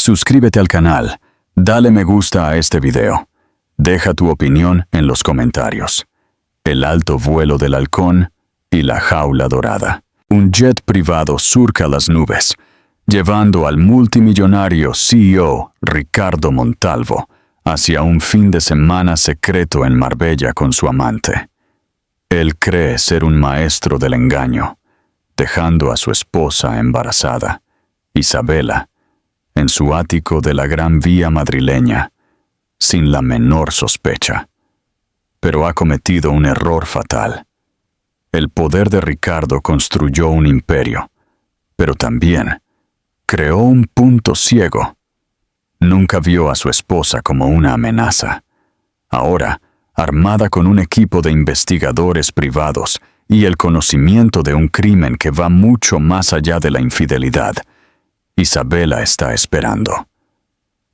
Suscríbete al canal, dale me gusta a este video. Deja tu opinión en los comentarios. El alto vuelo del halcón y la jaula dorada. Un jet privado surca las nubes, llevando al multimillonario CEO Ricardo Montalvo hacia un fin de semana secreto en Marbella con su amante. Él cree ser un maestro del engaño, dejando a su esposa embarazada, Isabela, en su ático de la Gran Vía madrileña, sin la menor sospecha. Pero ha cometido un error fatal. El poder de Ricardo construyó un imperio, pero también creó un punto ciego. Nunca vio a su esposa como una amenaza. Ahora, armada con un equipo de investigadores privados y el conocimiento de un crimen que va mucho más allá de la infidelidad, Isabela está esperando.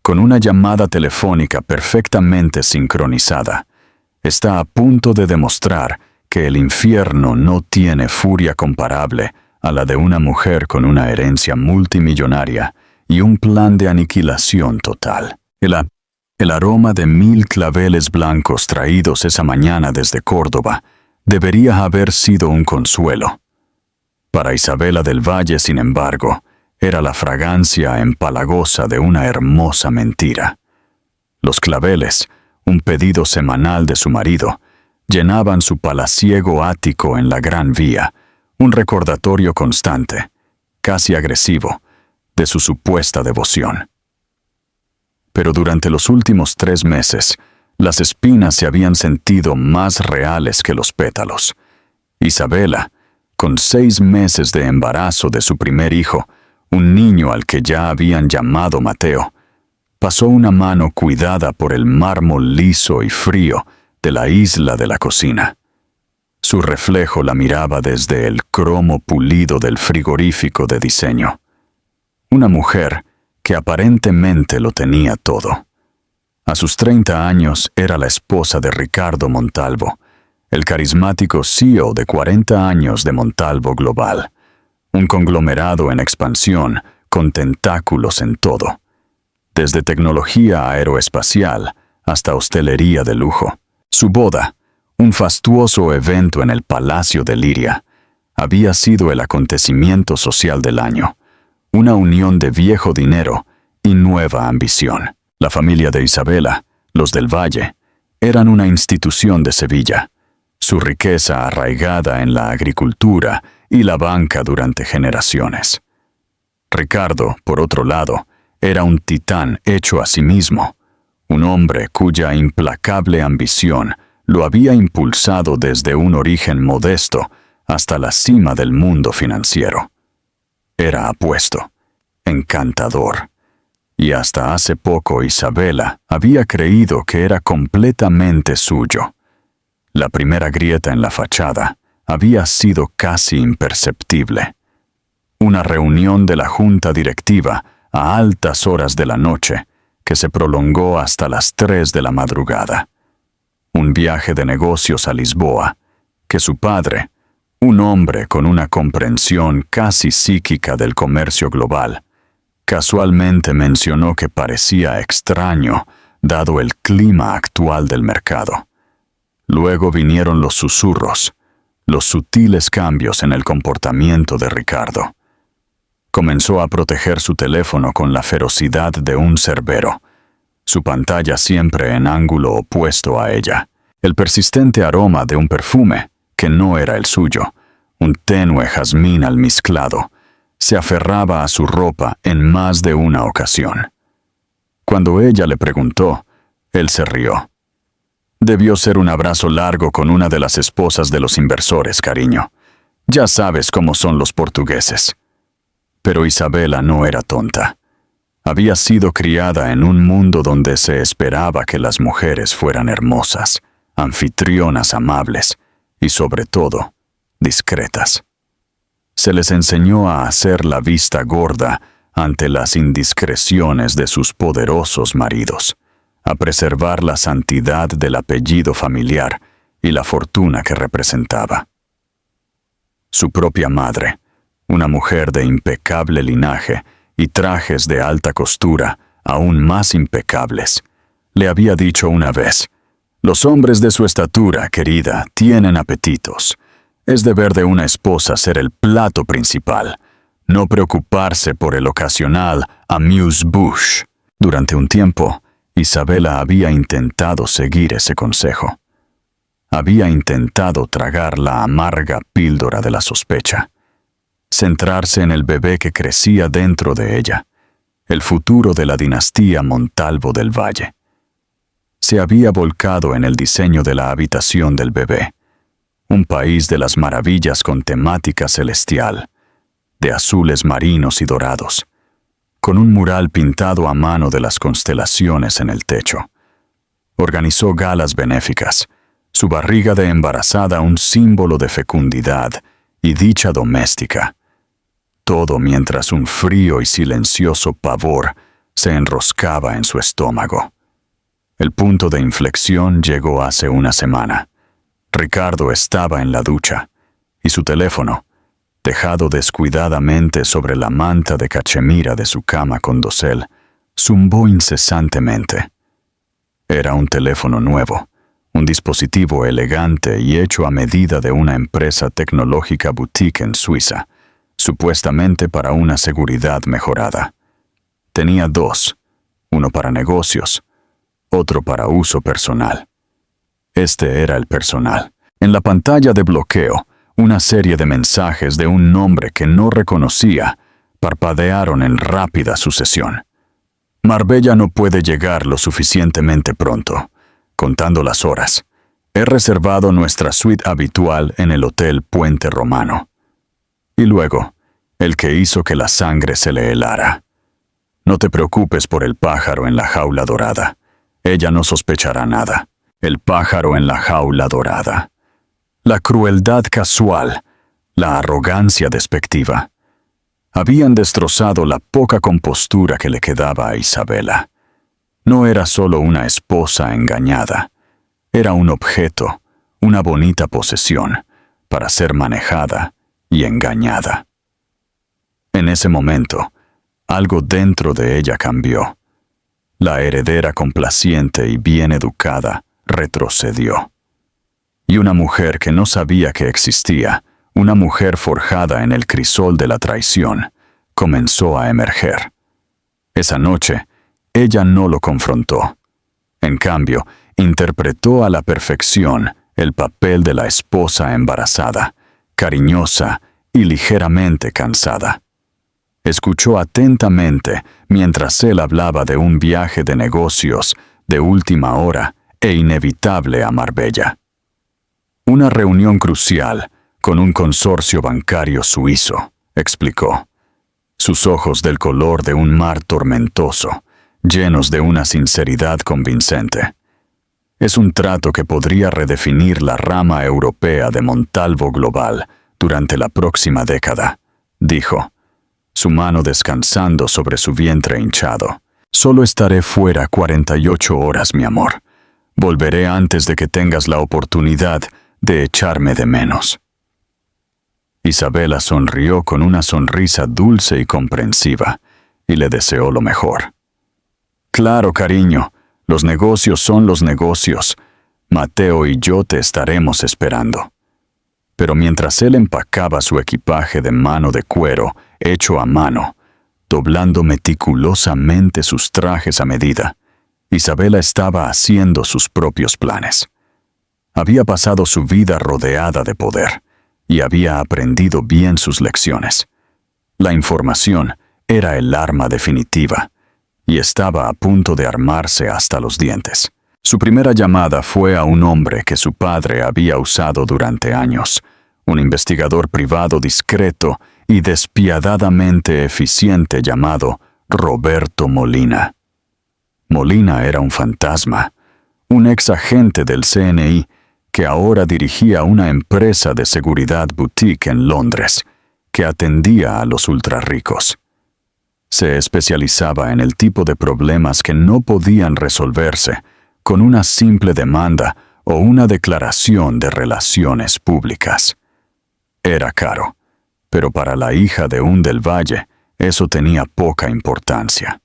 Con una llamada telefónica perfectamente sincronizada, está a punto de demostrar que el infierno no tiene furia comparable a la de una mujer con una herencia multimillonaria y un plan de aniquilación total. El aroma de 1000 claveles blancos traídos esa mañana desde Córdoba debería haber sido un consuelo. Para Isabela del Valle, sin embargo, era la fragancia empalagosa de una hermosa mentira. Los claveles, un pedido semanal de su marido, llenaban su palaciego ático en la Gran Vía, un recordatorio constante, casi agresivo, de su supuesta devoción. Pero durante los últimos 3 meses, las espinas se habían sentido más reales que los pétalos. Isabela, con 6 meses de embarazo de su primer hijo, un niño al que ya habían llamado Mateo, pasó una mano cuidada por el mármol liso y frío de la isla de la cocina. Su reflejo la miraba desde el cromo pulido del frigorífico de diseño. Una mujer que aparentemente lo tenía todo. A sus 30 años era la esposa de Ricardo Montalvo, el carismático CEO de 40 años de Montalvo Global, un conglomerado en expansión con tentáculos en todo, desde tecnología aeroespacial hasta hostelería de lujo. Su boda, un fastuoso evento en el Palacio de Liria, había sido el acontecimiento social del año, una unión de viejo dinero y nueva ambición. La familia de Isabela, los del Valle, eran una institución de Sevilla, su riqueza arraigada en la agricultura y la banca durante generaciones. Ricardo, por otro lado, era un titán hecho a sí mismo, un hombre cuya implacable ambición lo había impulsado desde un origen modesto hasta la cima del mundo financiero. Era apuesto, encantador, y hasta hace poco Isabela había creído que era completamente suyo. La primera grieta en la fachada había sido casi imperceptible. Una reunión de la junta directiva a altas horas de la noche que se prolongó hasta las 3 de la madrugada. Un viaje de negocios a Lisboa que su padre, un hombre con una comprensión casi psíquica del comercio global, casualmente mencionó que parecía extraño dado el clima actual del mercado. Luego vinieron los susurros, los sutiles cambios en el comportamiento de Ricardo. Comenzó a proteger su teléfono con la ferocidad de un cerbero, su pantalla siempre en ángulo opuesto a ella. El persistente aroma de un perfume, que no era el suyo, un tenue jazmín almizclado, se aferraba a su ropa en más de una ocasión. Cuando ella le preguntó, él se rió. Debió ser un abrazo largo con una de las esposas de los inversores, cariño. Ya sabes cómo son los portugueses. Pero Isabela no era tonta. Había sido criada en un mundo donde se esperaba que las mujeres fueran hermosas, anfitrionas amables y, sobre todo, discretas. Se les enseñó a hacer la vista gorda ante las indiscreciones de sus poderosos maridos, a preservar la santidad del apellido familiar y la fortuna que representaba. Su propia madre, una mujer de impecable linaje y trajes de alta costura aún más impecables. Le había dicho una vez: «Los hombres de su estatura, querida, tienen apetitos. Es deber de una esposa ser el plato principal, no preocuparse por el ocasional amuse-bouche». Durante un tiempo, Isabela había intentado seguir ese consejo. Había intentado tragar la amarga píldora de la sospecha, centrarse en el bebé que crecía dentro de ella, el futuro de la dinastía Montalvo del Valle. Se había volcado en el diseño de la habitación del bebé, un país de las maravillas con temática celestial, de azules marinos y dorados, con un mural pintado a mano de las constelaciones en el techo. Organizó galas benéficas, su barriga de embarazada un símbolo de fecundidad y dicha doméstica. Todo mientras un frío y silencioso pavor se enroscaba en su estómago. El punto de inflexión llegó hace una semana. Ricardo estaba en la ducha, y su teléfono, dejado descuidadamente sobre la manta de cachemira de su cama con dosel, zumbó incesantemente. Era un teléfono nuevo, un dispositivo elegante y hecho a medida de una empresa tecnológica boutique en Suiza, supuestamente para una seguridad mejorada. Tenía dos, uno para negocios, otro para uso personal. Este era el personal. En la pantalla de bloqueo, una serie de mensajes de un nombre que no reconocía parpadearon en rápida sucesión. Marbella no puede llegar lo suficientemente pronto. Contando las horas, he reservado nuestra suite habitual en el Hotel Puente Romano. Y luego, el que hizo que la sangre se le helara. No te preocupes por el pájaro en la jaula dorada. Ella no sospechará nada. El pájaro en la jaula dorada. La crueldad casual, la arrogancia despectiva, habían destrozado la poca compostura que le quedaba a Isabela. No era solo una esposa engañada, era un objeto, una bonita posesión, para ser manejada y engañada. En ese momento, algo dentro de ella cambió. La heredera complaciente y bien educada retrocedió. Y una mujer que no sabía que existía, una mujer forjada en el crisol de la traición, comenzó a emerger. Esa noche, ella no lo confrontó. En cambio, interpretó a la perfección el papel de la esposa embarazada, cariñosa y ligeramente cansada. Escuchó atentamente mientras él hablaba de un viaje de negocios de última hora e inevitable a Marbella. Una reunión crucial con un consorcio bancario suizo, explicó. Sus ojos del color de un mar tormentoso, llenos de una sinceridad convincente. Es un trato que podría redefinir la rama europea de Montalvo Global durante la próxima década, dijo, su mano descansando sobre su vientre hinchado. Solo estaré fuera 48 horas, mi amor. Volveré antes de que tengas la oportunidad de echarme de menos. Isabela sonrió con una sonrisa dulce y comprensiva, y le deseó lo mejor. Claro, cariño, los negocios son los negocios. Mateo y yo te estaremos esperando. Pero mientras él empacaba su equipaje de mano de cuero, hecho a mano, doblando meticulosamente sus trajes a medida, Isabela estaba haciendo sus propios planes. Había pasado su vida rodeada de poder y había aprendido bien sus lecciones. La información era el arma definitiva y estaba a punto de armarse hasta los dientes. Su primera llamada fue a un hombre que su padre había usado durante años, un investigador privado discreto y despiadadamente eficiente llamado Roberto Molina. Molina era un fantasma, un ex agente del CNI que ahora dirigía una empresa de seguridad boutique en Londres, que atendía a los ultrarricos. Se especializaba en el tipo de problemas que no podían resolverse con una simple demanda o una declaración de relaciones públicas. Era caro, pero para la hija de un del Valle, eso tenía poca importancia.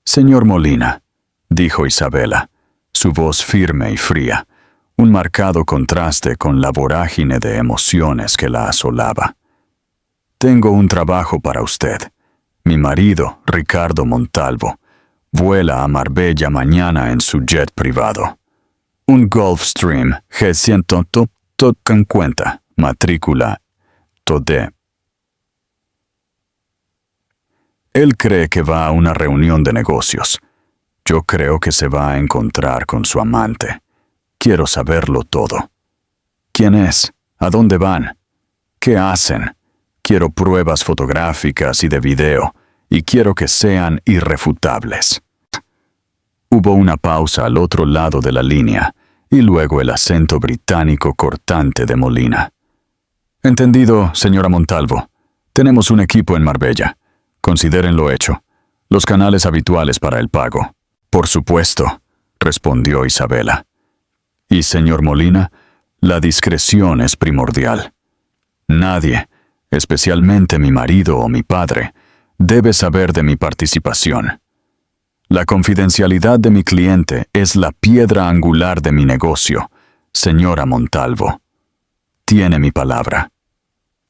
«Señor Molina», dijo Isabela, su voz firme y fría, un marcado contraste con la vorágine de emociones que la asolaba. «Tengo un trabajo para usted. Mi marido, Ricardo Montalvo, vuela a Marbella mañana en su jet privado. Un Gulfstream G150, matrícula TOD. Él cree que va a una reunión de negocios. Yo creo que se va a encontrar con su amante. Quiero saberlo todo. ¿Quién es? ¿A dónde van? ¿Qué hacen? Quiero pruebas fotográficas y de video, y quiero que sean irrefutables». Hubo una pausa al otro lado de la línea, y luego el acento británico cortante de Molina. «Entendido, señora Montalvo. Tenemos un equipo en Marbella. Consideren lo hecho. Los canales habituales para el pago». «Por supuesto», respondió Isabela. «Y, señor Molina, la discreción es primordial. Nadie, especialmente mi marido o mi padre, debe saber de mi participación. La confidencialidad de mi cliente es la piedra angular de mi negocio, señora Montalvo. Tiene mi palabra.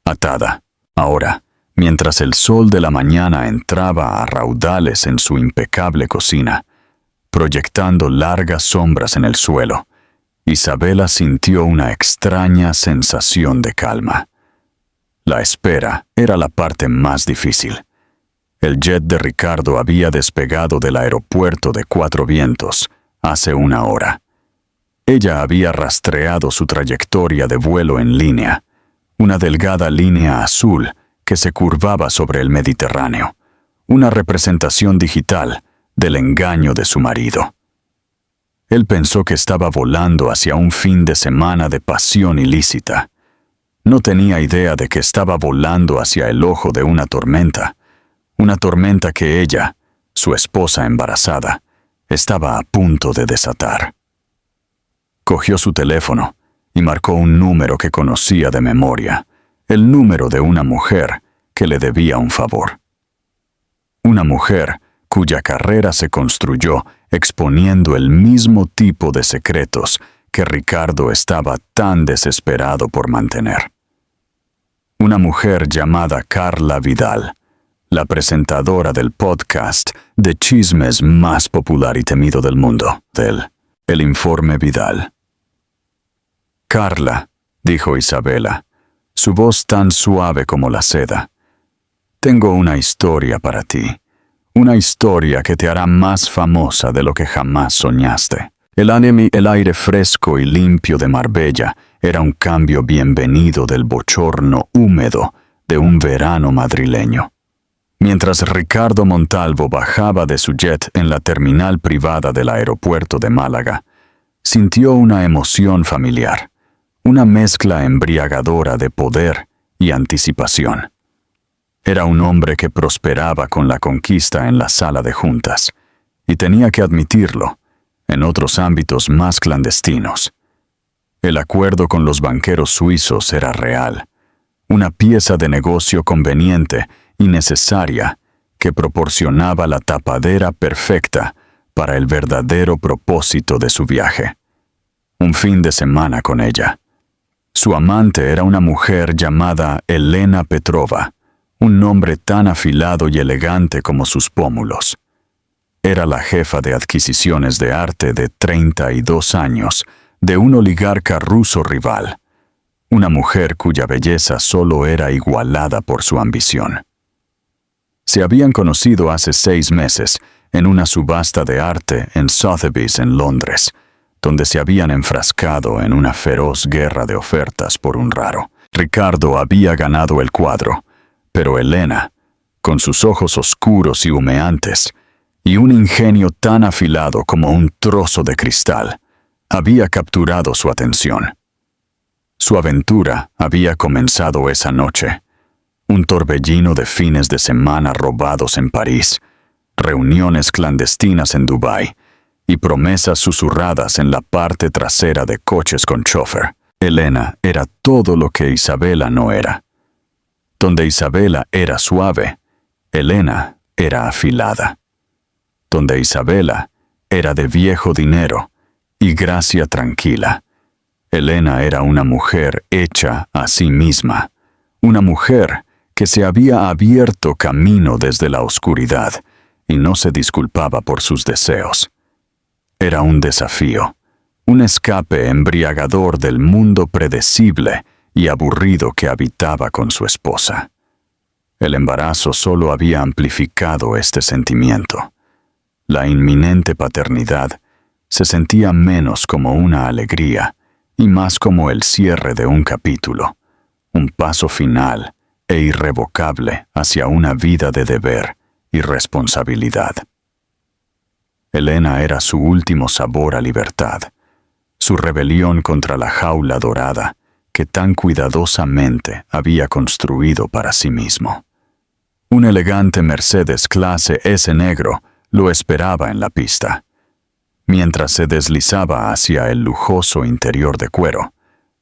Atada. Ahora, mientras el sol de la mañana entraba a raudales en su impecable cocina, proyectando largas sombras en el suelo, Isabela sintió una extraña sensación de calma. La espera era la parte más difícil. El jet de Ricardo había despegado del aeropuerto de Cuatro Vientos hace una hora. Ella había rastreado su trayectoria de vuelo en línea, una delgada línea azul que se curvaba sobre el Mediterráneo, una representación digital del engaño de su marido. Él pensó que estaba volando hacia un fin de semana de pasión ilícita. No tenía idea de que estaba volando hacia el ojo de una tormenta que ella, su esposa embarazada, estaba a punto de desatar. Cogió su teléfono y marcó un número que conocía de memoria, el número de una mujer que le debía un favor. Una mujer cuya carrera se construyó exponiendo el mismo tipo de secretos que Ricardo estaba tan desesperado por mantener. Una mujer llamada Carla Vidal, la presentadora del podcast de chismes más popular y temido del mundo, El Informe Vidal. «Carla», dijo Isabela, su voz tan suave como la seda, «tengo una historia para ti, una historia que te hará más famosa de lo que jamás soñaste». El aire fresco y limpio de Marbella era un cambio bienvenido del bochorno húmedo de un verano madrileño. Mientras Ricardo Montalvo bajaba de su jet en la terminal privada del aeropuerto de Málaga, sintió una emoción familiar, una mezcla embriagadora de poder y anticipación. Era un hombre que prosperaba con la conquista en la sala de juntas, y tenía que admitirlo, en otros ámbitos más clandestinos. El acuerdo con los banqueros suizos era real, una pieza de negocio conveniente y necesaria que proporcionaba la tapadera perfecta para el verdadero propósito de su viaje. Un fin de semana con ella. Su amante era una mujer llamada Elena Petrova, un nombre tan afilado y elegante como sus pómulos. Era la jefa de adquisiciones de arte de 32 años de un oligarca ruso rival, una mujer cuya belleza solo era igualada por su ambición. Se habían conocido hace 6 meses en una subasta de arte en Sotheby's en Londres, donde se habían enfrascado en una feroz guerra de ofertas por un raro. Ricardo había ganado el cuadro, pero Elena, con sus ojos oscuros y humeantes, y un ingenio tan afilado como un trozo de cristal, había capturado su atención. Su aventura había comenzado esa noche. Un torbellino de fines de semana robados en París, reuniones clandestinas en Dubái y promesas susurradas en la parte trasera de coches con chofer. Elena era todo lo que Isabela no era. Donde Isabela era suave, Elena era afilada, donde Isabela era de viejo dinero y gracia tranquila. Elena era una mujer hecha a sí misma, una mujer que se había abierto camino desde la oscuridad y no se disculpaba por sus deseos. Era un desafío, un escape embriagador del mundo predecible y aburrido que habitaba con su esposa. El embarazo solo había amplificado este sentimiento. La inminente paternidad se sentía menos como una alegría y más como el cierre de un capítulo, un paso final e irrevocable hacia una vida de deber y responsabilidad. Elena era su último sabor a libertad, su rebelión contra la jaula dorada que tan cuidadosamente había construido para sí mismo. Un elegante Mercedes clase S negro lo esperaba en la pista. Mientras se deslizaba hacia el lujoso interior de cuero,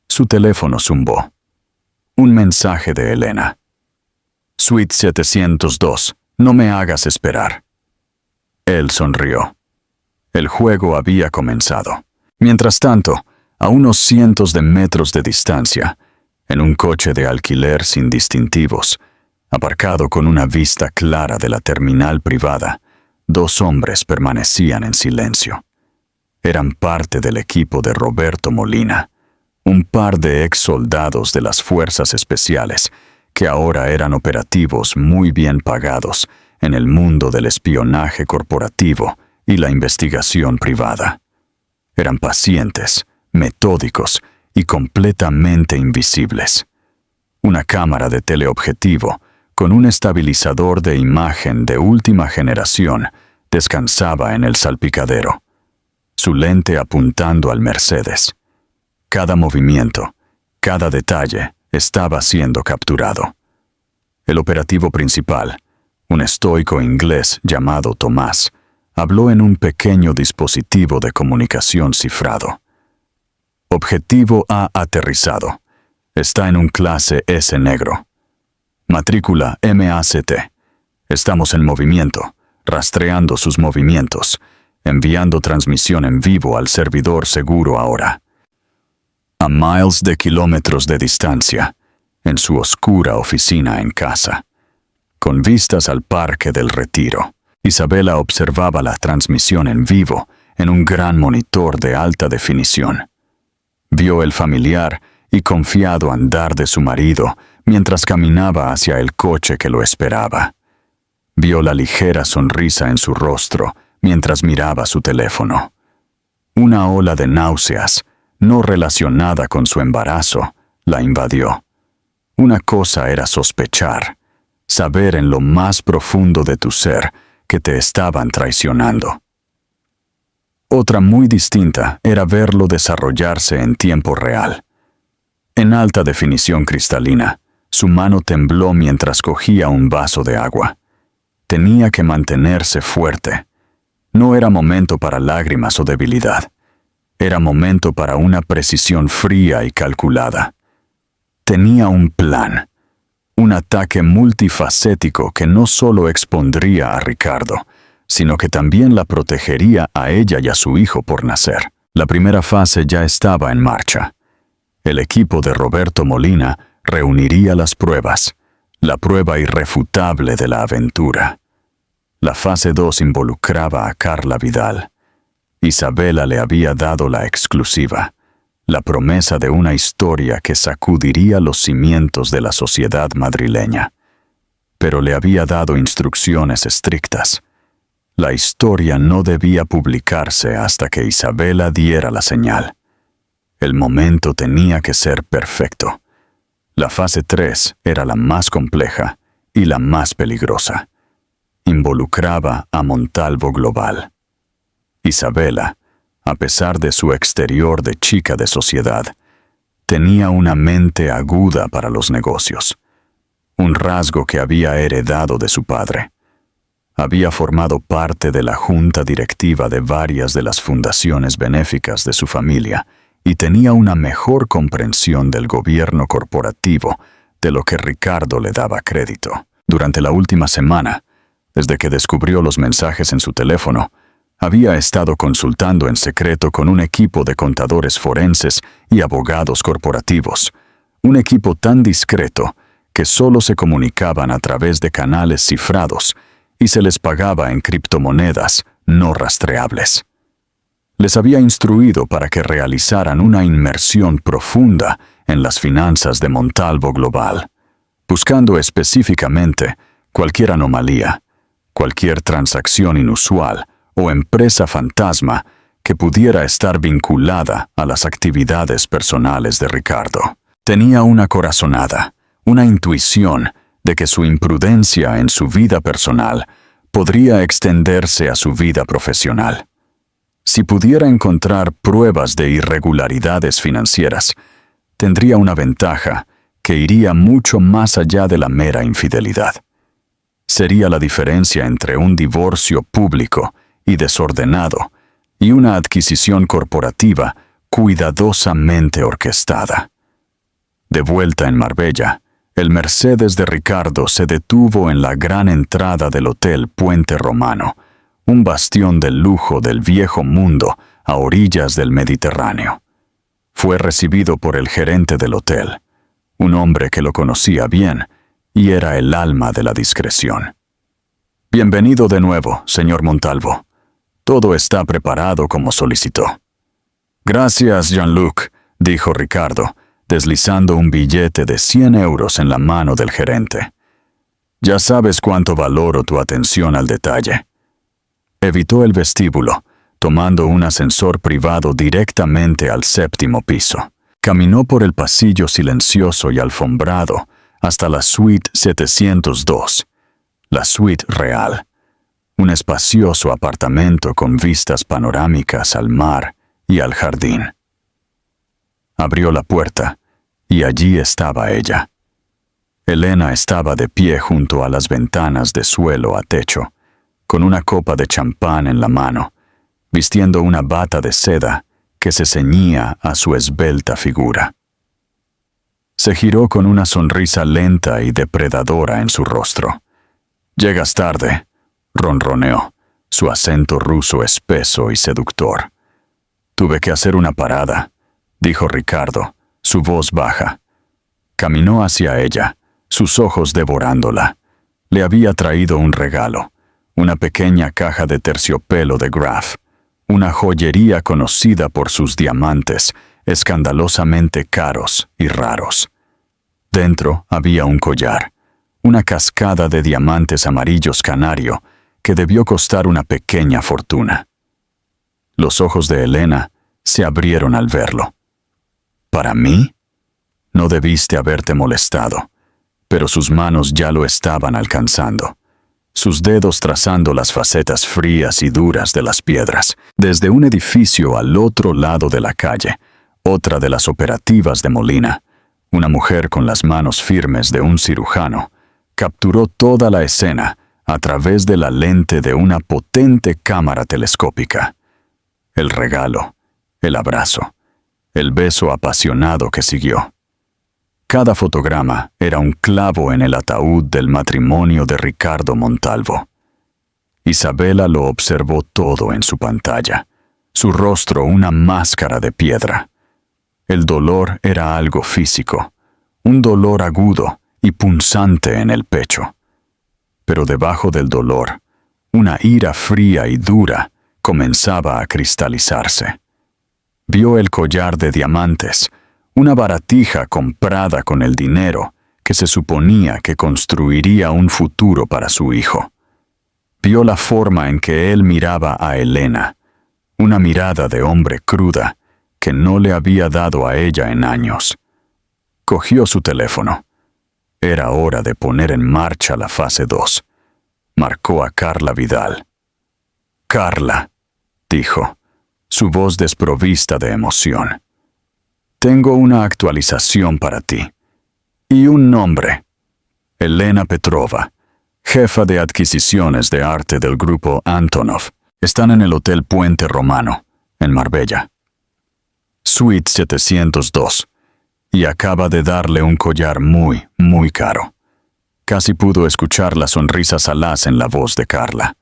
su teléfono zumbó. Un mensaje de Elena. Suite 702, no me hagas esperar. Él sonrió. El juego había comenzado. Mientras tanto, a unos cientos de metros de distancia, en un coche de alquiler sin distintivos, aparcado con una vista clara de la terminal privada, dos hombres permanecían en silencio. Eran parte del equipo de Roberto Molina, un par de ex soldados de las fuerzas especiales que ahora eran operativos muy bien pagados en el mundo del espionaje corporativo y la investigación privada. Eran pacientes, metódicos y completamente invisibles. Una cámara de teleobjetivo con un estabilizador de imagen de última generación descansaba en el salpicadero, su lente apuntando al Mercedes. Cada movimiento, cada detalle estaba siendo capturado. El operativo principal, un estoico inglés llamado Tomás, habló en un pequeño dispositivo de comunicación cifrado. Objetivo A aterrizado. Está en un clase S negro. Matrícula MACT. Estamos en movimiento, rastreando sus movimientos, enviando transmisión en vivo al servidor seguro ahora. A miles de kilómetros de distancia, en su oscura oficina en casa. Con vistas al Parque del Retiro, Isabela observaba la transmisión en vivo en un gran monitor de alta definición. Vio el familiar y confiado andar de su marido mientras caminaba hacia el coche que lo esperaba. Vio la ligera sonrisa en su rostro mientras miraba su teléfono. Una ola de náuseas, no relacionada con su embarazo, la invadió. Una cosa era sospechar, saber en lo más profundo de tu ser que te estaban traicionando. Otra muy distinta era verlo desarrollarse en tiempo real. En alta definición cristalina, su mano tembló mientras cogía un vaso de agua. Tenía que mantenerse fuerte. No era momento para lágrimas o debilidad. Era momento para una precisión fría y calculada. Tenía un plan, un ataque multifacético que no solo expondría a Ricardo, sino que también la protegería a ella y a su hijo por nacer. La primera fase ya estaba en marcha. El equipo de Roberto Molina reuniría las pruebas, la prueba irrefutable de la aventura. La fase 2 involucraba a Carla Vidal. Isabela le había dado la exclusiva, la promesa de una historia que sacudiría los cimientos de la sociedad madrileña. Pero le había dado instrucciones estrictas. La historia no debía publicarse hasta que Isabela diera la señal. El momento tenía que ser perfecto. La fase 3 era la más compleja y la más peligrosa. Involucraba a Montalvo Global. Isabela, a pesar de su exterior de chica de sociedad, tenía una mente aguda para los negocios, un rasgo que había heredado de su padre. Había formado parte de la junta directiva de varias de las fundaciones benéficas de su familia y tenía una mejor comprensión del gobierno corporativo de lo que Ricardo le daba crédito. Durante la última semana, desde que descubrió los mensajes en su teléfono, había estado consultando en secreto con un equipo de contadores forenses y abogados corporativos, un equipo tan discreto que solo se comunicaban a través de canales cifrados y se les pagaba en criptomonedas no rastreables. Les había instruido para que realizaran una inmersión profunda en las finanzas de Montalvo Global, buscando específicamente cualquier anomalía, cualquier transacción inusual o empresa fantasma que pudiera estar vinculada a las actividades personales de Ricardo. Tenía una corazonada, una intuición de que su imprudencia en su vida personal podría extenderse a su vida profesional. Si pudiera encontrar pruebas de irregularidades financieras, tendría una ventaja que iría mucho más allá de la mera infidelidad. Sería la diferencia entre un divorcio público y desordenado y una adquisición corporativa cuidadosamente orquestada. De vuelta en Marbella, el Mercedes de Ricardo se detuvo en la gran entrada del Hotel Puente Romano, un bastión del lujo del viejo mundo a orillas del Mediterráneo. Fue recibido por el gerente del hotel, un hombre que lo conocía bien y era el alma de la discreción. «Bienvenido de nuevo, señor Montalvo. Todo está preparado como solicitó». «Gracias, Jean-Luc», dijo Ricardo, deslizando un billete de 100 euros en la mano del gerente. «Ya sabes cuánto valoro tu atención al detalle». Evitó el vestíbulo, tomando un ascensor privado directamente al 7º piso. Caminó por el pasillo silencioso y alfombrado hasta la suite 702, la suite real, un espacioso apartamento con vistas panorámicas al mar y al jardín. Abrió la puerta y allí estaba ella. Elena estaba de pie junto a las ventanas de suelo a techo, con una copa de champán en la mano, vistiendo una bata de seda que se ceñía a su esbelta figura. Se giró con una sonrisa lenta y depredadora en su rostro. «Llegas tarde», ronroneó, su acento ruso espeso y seductor. «Tuve que hacer una parada», dijo Ricardo, su voz baja. Caminó hacia ella, sus ojos devorándola. Le había traído un regalo, una pequeña caja de terciopelo de Graf, una joyería conocida por sus diamantes, escandalosamente caros y raros. Dentro había un collar, una cascada de diamantes amarillos canario que debió costar una pequeña fortuna. Los ojos de Elena se abrieron al verlo. «¿Para mí?» No debiste haberte molestado, pero sus manos ya lo estaban alcanzando, sus dedos trazando las facetas frías y duras de las piedras. Desde un edificio al otro lado de la calle, otra de las operativas de Molina, una mujer con las manos firmes de un cirujano, capturó toda la escena a través de la lente de una potente cámara telescópica. El regalo, el abrazo, el beso apasionado que siguió. Cada fotograma era un clavo en el ataúd del matrimonio de Ricardo Montalvo. Isabela lo observó todo en su pantalla, su rostro una máscara de piedra. El dolor era algo físico, un dolor agudo y punzante en el pecho. Pero debajo del dolor, una ira fría y dura comenzaba a cristalizarse. Vio el collar de diamantes, una baratija comprada con el dinero que se suponía que construiría un futuro para su hijo. Vio la forma en que él miraba a Elena, una mirada de hombre cruda que no le había dado a ella en años. Cogió su teléfono. Era hora de poner en marcha la fase 2. Marcó a Carla Vidal. «Carla», dijo, su voz desprovista de emoción. «Tengo una actualización para ti. Y un nombre. Elena Petrova, jefa de adquisiciones de arte del grupo Antonov. Están en el Hotel Puente Romano, en Marbella. Suite 702. Y acaba de darle un collar muy, muy caro. Casi pudo escuchar la sonrisa salaz en la voz de Carla.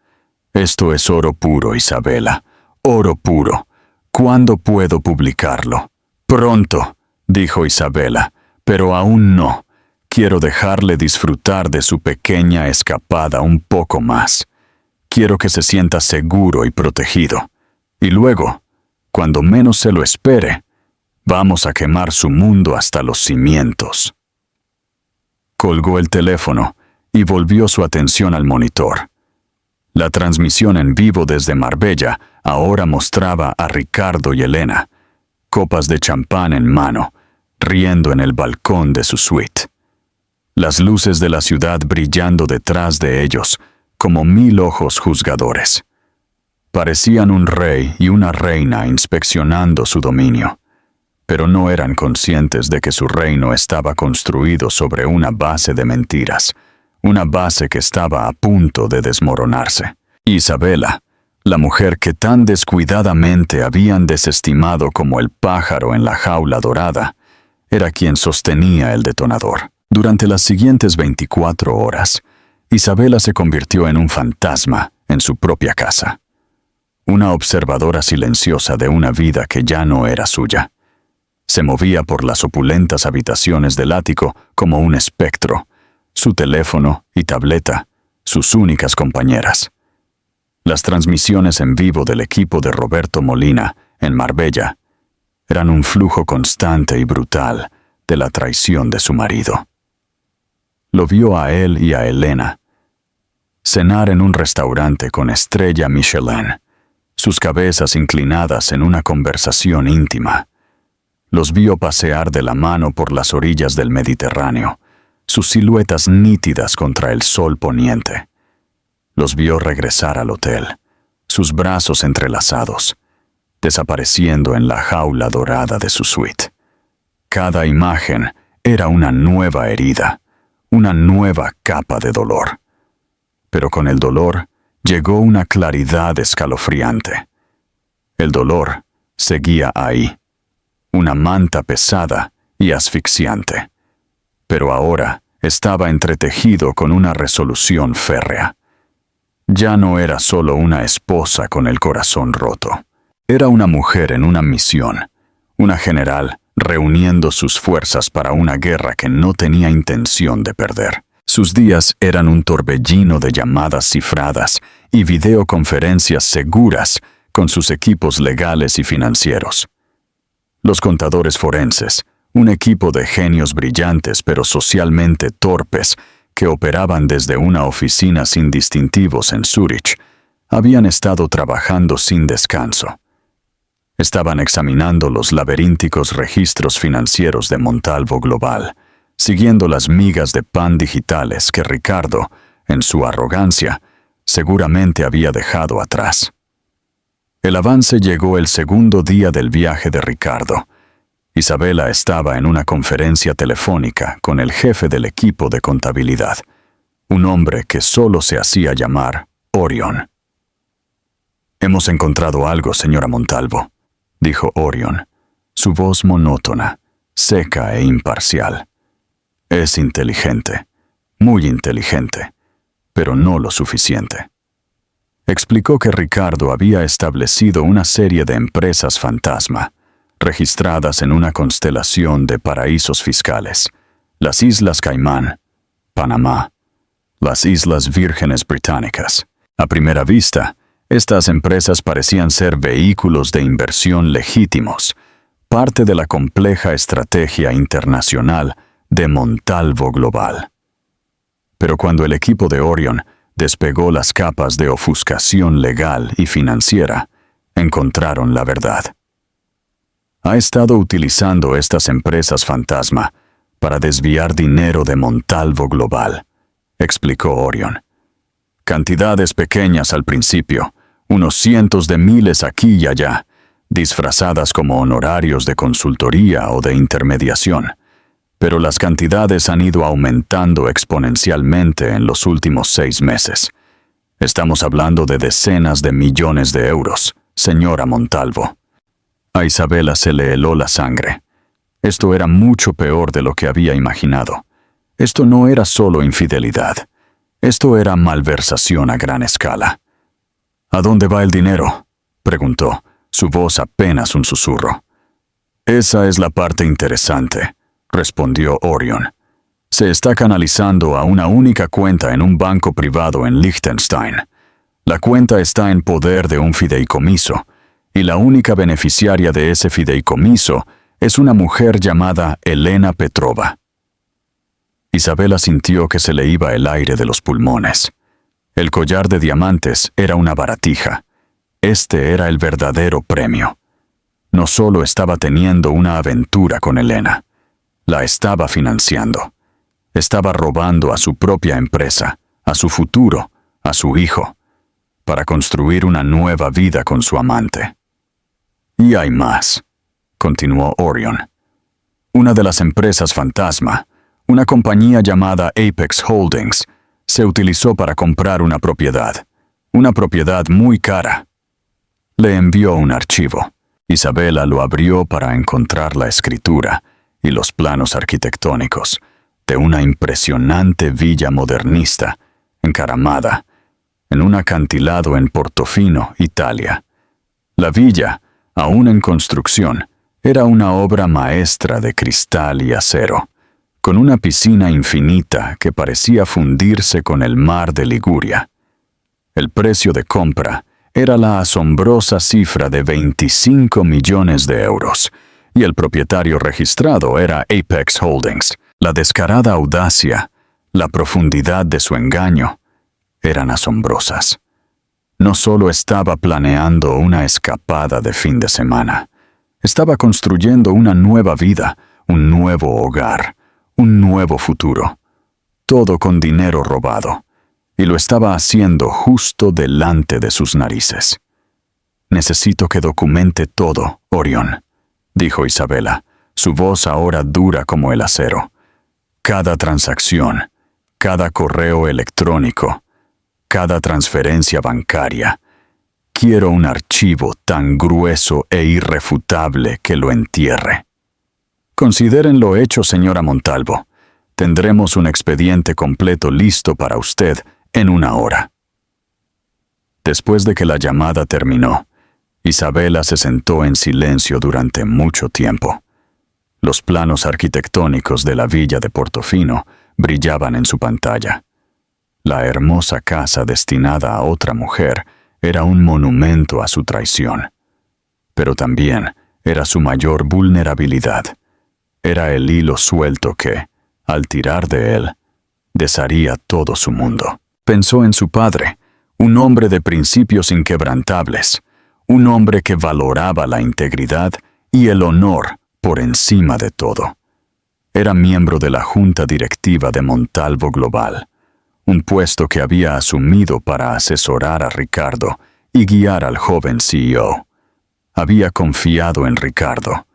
Esto es oro puro, Isabela. Oro puro. ¿Cuándo puedo publicarlo? Pronto, dijo Isabela, pero aún no. Quiero dejarle disfrutar de su pequeña escapada un poco más. Quiero que se sienta seguro y protegido. Y luego, cuando menos se lo espere, vamos a quemar su mundo hasta los cimientos. Colgó el teléfono y volvió su atención al monitor. La transmisión en vivo desde Marbella ahora mostraba a Ricardo y Elena, copas de champán en mano, riendo en el balcón de su suite. Las luces de la ciudad brillando detrás de ellos, como 1000 ojos juzgadores. Parecían un rey y una reina inspeccionando su dominio, pero no eran conscientes de que su reino estaba construido sobre una base de mentiras, una base que estaba a punto de desmoronarse. Isabela, la mujer que tan descuidadamente habían desestimado como el pájaro en la jaula dorada, era quien sostenía el detonador. Durante las siguientes 24 horas, Isabela se convirtió en un fantasma en su propia casa. Una observadora silenciosa de una vida que ya no era suya. Se movía por las opulentas habitaciones del ático como un espectro, su teléfono y tableta, sus únicas compañeras. Las transmisiones en vivo del equipo de Roberto Molina, en Marbella, eran un flujo constante y brutal de la traición de su marido. Lo vio a él y a Elena cenar en un restaurante con estrella Michelin, sus cabezas inclinadas en una conversación íntima. Los vio pasear de la mano por las orillas del Mediterráneo, sus siluetas nítidas contra el sol poniente. Los vio regresar al hotel, sus brazos entrelazados, desapareciendo en la jaula dorada de su suite. Cada imagen era una nueva herida, una nueva capa de dolor. Pero con el dolor llegó una claridad escalofriante. El dolor seguía ahí, una manta pesada y asfixiante. Pero ahora estaba entretejido con una resolución férrea. Ya no era solo una esposa con el corazón roto. Era una mujer en una misión, una general reuniendo sus fuerzas para una guerra que no tenía intención de perder. Sus días eran un torbellino de llamadas cifradas y videoconferencias seguras con sus equipos legales y financieros. Los contadores forenses, un equipo de genios brillantes pero socialmente torpes que operaban desde una oficina sin distintivos en Zúrich, habían estado trabajando sin descanso. Estaban examinando los laberínticos registros financieros de Montalvo Global, siguiendo las migas de pan digitales que Ricardo, en su arrogancia, seguramente había dejado atrás. El avance llegó el segundo día del viaje de Ricardo. Isabela estaba en una conferencia telefónica con el jefe del equipo de contabilidad, un hombre que solo se hacía llamar Orion. «Hemos encontrado algo, señora Montalvo», dijo Orion, su voz monótona, seca e imparcial. «Es inteligente, muy inteligente, pero no lo suficiente». Explicó que Ricardo había establecido una serie de empresas fantasma, registradas en una constelación de paraísos fiscales, las Islas Caimán, Panamá, las Islas Vírgenes Británicas. A primera vista, estas empresas parecían ser vehículos de inversión legítimos, parte de la compleja estrategia internacional de Montalvo Global. Pero cuando el equipo de Orion despegó las capas de ofuscación legal y financiera, encontraron la verdad. Ha estado utilizando estas empresas fantasma para desviar dinero de Montalvo Global, explicó Orion. Cantidades pequeñas al principio, unos cientos de miles aquí y allá, disfrazadas como honorarios de consultoría o de intermediación. Pero las cantidades han ido aumentando exponencialmente en los últimos 6 meses. Estamos hablando de decenas de millones de euros, señora Montalvo. A Isabela se le heló la sangre. Esto era mucho peor de lo que había imaginado. Esto no era solo infidelidad. Esto era malversación a gran escala. ¿A dónde va el dinero?, preguntó, su voz apenas un susurro. Esa es la parte interesante, respondió Orion. Se está canalizando a una única cuenta en un banco privado en Liechtenstein. La cuenta está en poder de un fideicomiso, y la única beneficiaria de ese fideicomiso es una mujer llamada Elena Petrova. Isabela sintió que se le iba el aire de los pulmones. El collar de diamantes era una baratija. Este era el verdadero premio. No solo estaba teniendo una aventura con Elena, la estaba financiando. Estaba robando a su propia empresa, a su futuro, a su hijo, para construir una nueva vida con su amante. Y hay más, continuó Orion. Una de las empresas fantasma, una compañía llamada Apex Holdings, se utilizó para comprar una propiedad muy cara. Le envió un archivo. Isabela lo abrió para encontrar la escritura y los planos arquitectónicos de una impresionante villa modernista, encaramada, en un acantilado en Portofino, Italia. La villa, aún en construcción, era una obra maestra de cristal y acero, con una piscina infinita que parecía fundirse con el mar de Liguria. El precio de compra era la asombrosa cifra de 25 millones de euros, y el propietario registrado era Apex Holdings. La descarada audacia, la profundidad de su engaño, eran asombrosas. No solo estaba planeando una escapada de fin de semana, estaba construyendo una nueva vida, un nuevo hogar, un nuevo futuro, todo con dinero robado, y lo estaba haciendo justo delante de sus narices. Necesito que documente todo, Orion, dijo Isabela, su voz ahora dura como el acero. Cada transacción, cada correo electrónico, cada transferencia bancaria. Quiero un archivo tan grueso e irrefutable que lo entierre. Considérenlo hecho, señora Montalvo. Tendremos un expediente completo listo para usted en 1 hora. Después de que la llamada terminó, Isabela se sentó en silencio durante mucho tiempo. Los planos arquitectónicos de la villa de Portofino brillaban en su pantalla. La hermosa casa destinada a otra mujer era un monumento a su traición. Pero también era su mayor vulnerabilidad. Era el hilo suelto que, al tirar de él, desharía todo su mundo. Pensó en su padre, un hombre de principios inquebrantables, un hombre que valoraba la integridad y el honor por encima de todo. Era miembro de la junta directiva de Montalvo Global, un puesto que había asumido para asesorar a Ricardo y guiar al joven CEO. Había confiado en Ricardo,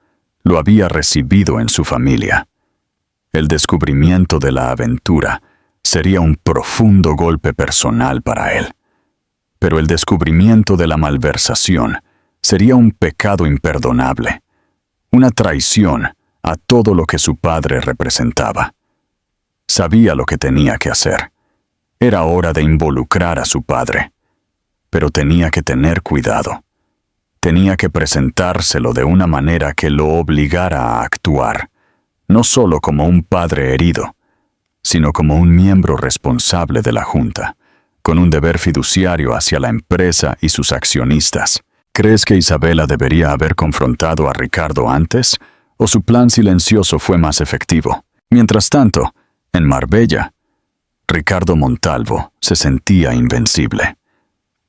lo había recibido en su familia. El descubrimiento de la aventura sería un profundo golpe personal para él. Pero el descubrimiento de la malversación sería un pecado imperdonable, una traición a todo lo que su padre representaba. Sabía lo que tenía que hacer. Era hora de involucrar a su padre, pero tenía que tener cuidado. Tenía que presentárselo de una manera que lo obligara a actuar, no solo como un padre herido, sino como un miembro responsable de la junta, con un deber fiduciario hacia la empresa y sus accionistas. ¿Crees que Isabela debería haber confrontado a Ricardo antes, o su plan silencioso fue más efectivo? Mientras tanto, en Marbella, Ricardo Montalvo se sentía invencible.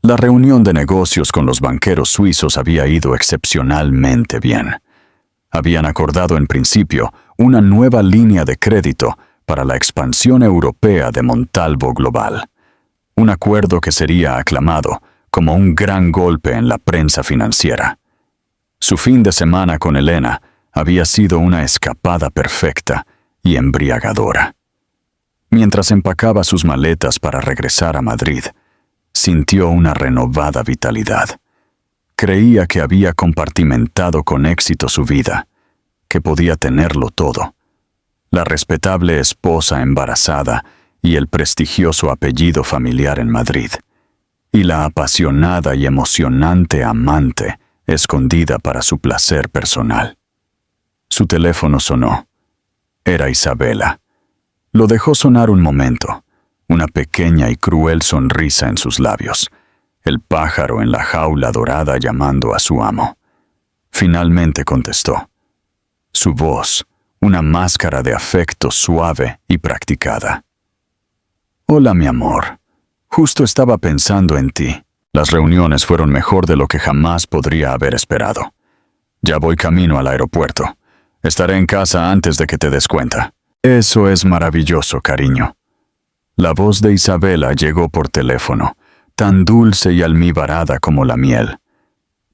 La reunión de negocios con los banqueros suizos había ido excepcionalmente bien. Habían acordado en principio una nueva línea de crédito para la expansión europea de Montalvo Global, un acuerdo que sería aclamado como un gran golpe en la prensa financiera. Su fin de semana con Elena había sido una escapada perfecta y embriagadora. Mientras empacaba sus maletas para regresar a Madrid, sintió una renovada vitalidad. Creía que había compartimentado con éxito su vida, que podía tenerlo todo. la respetable esposa embarazada y el prestigioso apellido familiar en Madrid, y la apasionada y emocionante amante escondida para su placer personal. Su teléfono sonó. Era Isabela. Lo dejó sonar un momento, una pequeña y cruel sonrisa en sus labios, el pájaro en la jaula dorada llamando a su amo. Finalmente contestó. Su voz, una máscara de afecto suave y practicada. Hola, mi amor. Justo estaba pensando en ti. Las reuniones fueron mejor de lo que jamás podría haber esperado. Ya voy camino al aeropuerto. Estaré en casa antes de que te des cuenta. Eso es maravilloso, cariño. La voz de Isabela llegó por teléfono, tan dulce y almibarada como la miel.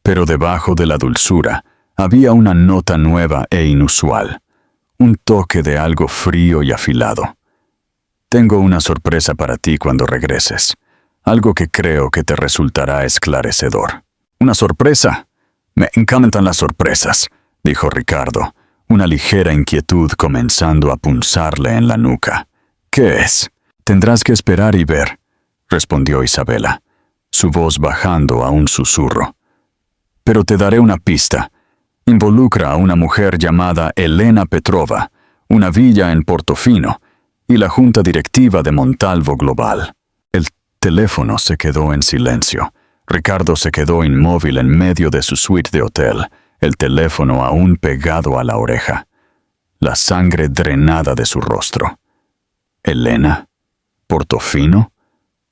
Pero debajo de la dulzura había una nota nueva e inusual, un toque de algo frío y afilado. Tengo una sorpresa para ti cuando regreses, algo que creo que te resultará esclarecedor. ¿Una sorpresa? Me encantan las sorpresas, dijo Ricardo, una ligera inquietud comenzando a punzarle en la nuca. ¿Qué es? Tendrás que esperar y ver, respondió Isabela, su voz bajando a un susurro. Pero te daré una pista. Involucra a una mujer llamada Elena Petrova, una villa en Portofino, y la junta directiva de Montalvo Global. El teléfono se quedó en silencio. Ricardo se quedó inmóvil en medio de su suite de hotel, el teléfono aún pegado a la oreja, la sangre drenada de su rostro. ¿Elena? ¿Portofino?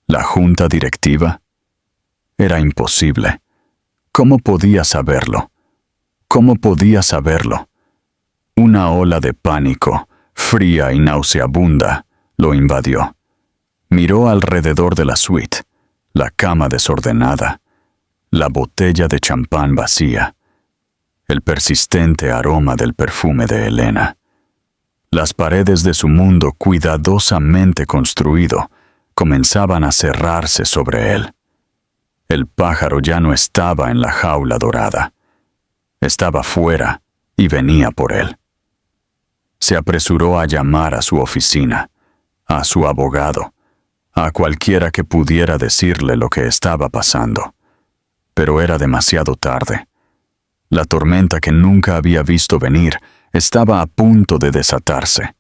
¿La junta directiva? Era imposible. ¿Cómo podía saberlo? ¿Cómo podía saberlo? Una ola de pánico, fría y nauseabunda, lo invadió. Miró alrededor de la suite, la cama desordenada, la botella de champán vacía, el persistente aroma del perfume de Elena. Las paredes de su mundo cuidadosamente construido comenzaban a cerrarse sobre él. El pájaro ya no estaba en la jaula dorada. Estaba fuera y venía por él. Se apresuró a llamar a su oficina, a su abogado, a cualquiera que pudiera decirle lo que estaba pasando. Pero era demasiado tarde. La tormenta que nunca había visto venir estaba a punto de desatarse,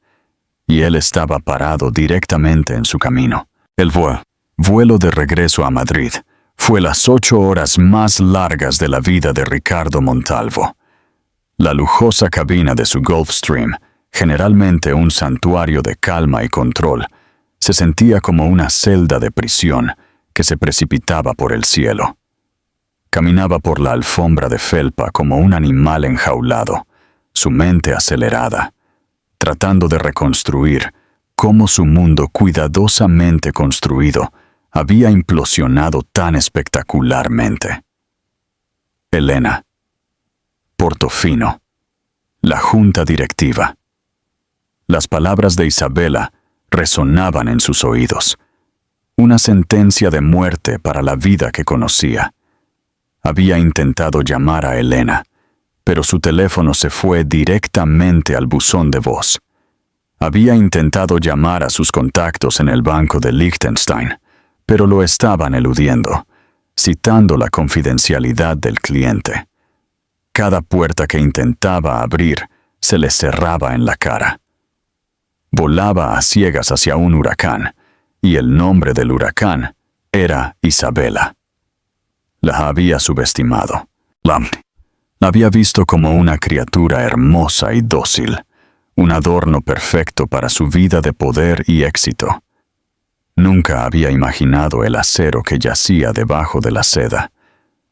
y él estaba parado directamente en su camino. El vuelo de regreso a Madrid fue las 8 horas más largas de la vida de Ricardo Montalvo. La lujosa cabina de su Gulfstream, generalmente un santuario de calma y control, se sentía como una celda de prisión que se precipitaba por el cielo. Caminaba por la alfombra de felpa como un animal enjaulado, su mente acelerada, tratando de reconstruir cómo su mundo cuidadosamente construido había implosionado tan espectacularmente. Elena, Portofino, la junta directiva. Las palabras de Isabela resonaban en sus oídos. Una sentencia de muerte para la vida que conocía. Había intentado llamar a Elena, pero su teléfono se fue directamente al buzón de voz. Había intentado llamar a sus contactos en el banco de Liechtenstein, pero lo estaban eludiendo, citando la confidencialidad del cliente. Cada puerta que intentaba abrir se le cerraba en la cara. Volaba a ciegas hacia un huracán, y el nombre del huracán era Isabela. La había subestimado. La había visto como una criatura hermosa y dócil, un adorno perfecto para su vida de poder y éxito. Nunca había imaginado el acero que yacía debajo de la seda,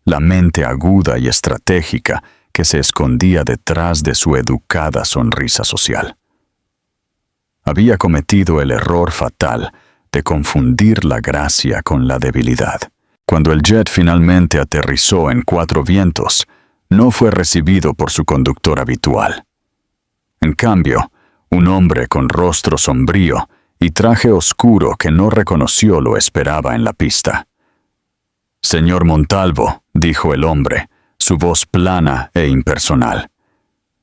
la mente aguda y estratégica que se escondía detrás de su educada sonrisa social. Había cometido el error fatal de confundir la gracia con la debilidad. Cuando el jet finalmente aterrizó en Cuatro Vientos, no fue recibido por su conductor habitual. En cambio, un hombre con rostro sombrío y traje oscuro que no reconoció lo esperaba en la pista. «Señor Montalvo», dijo el hombre, su voz plana e impersonal.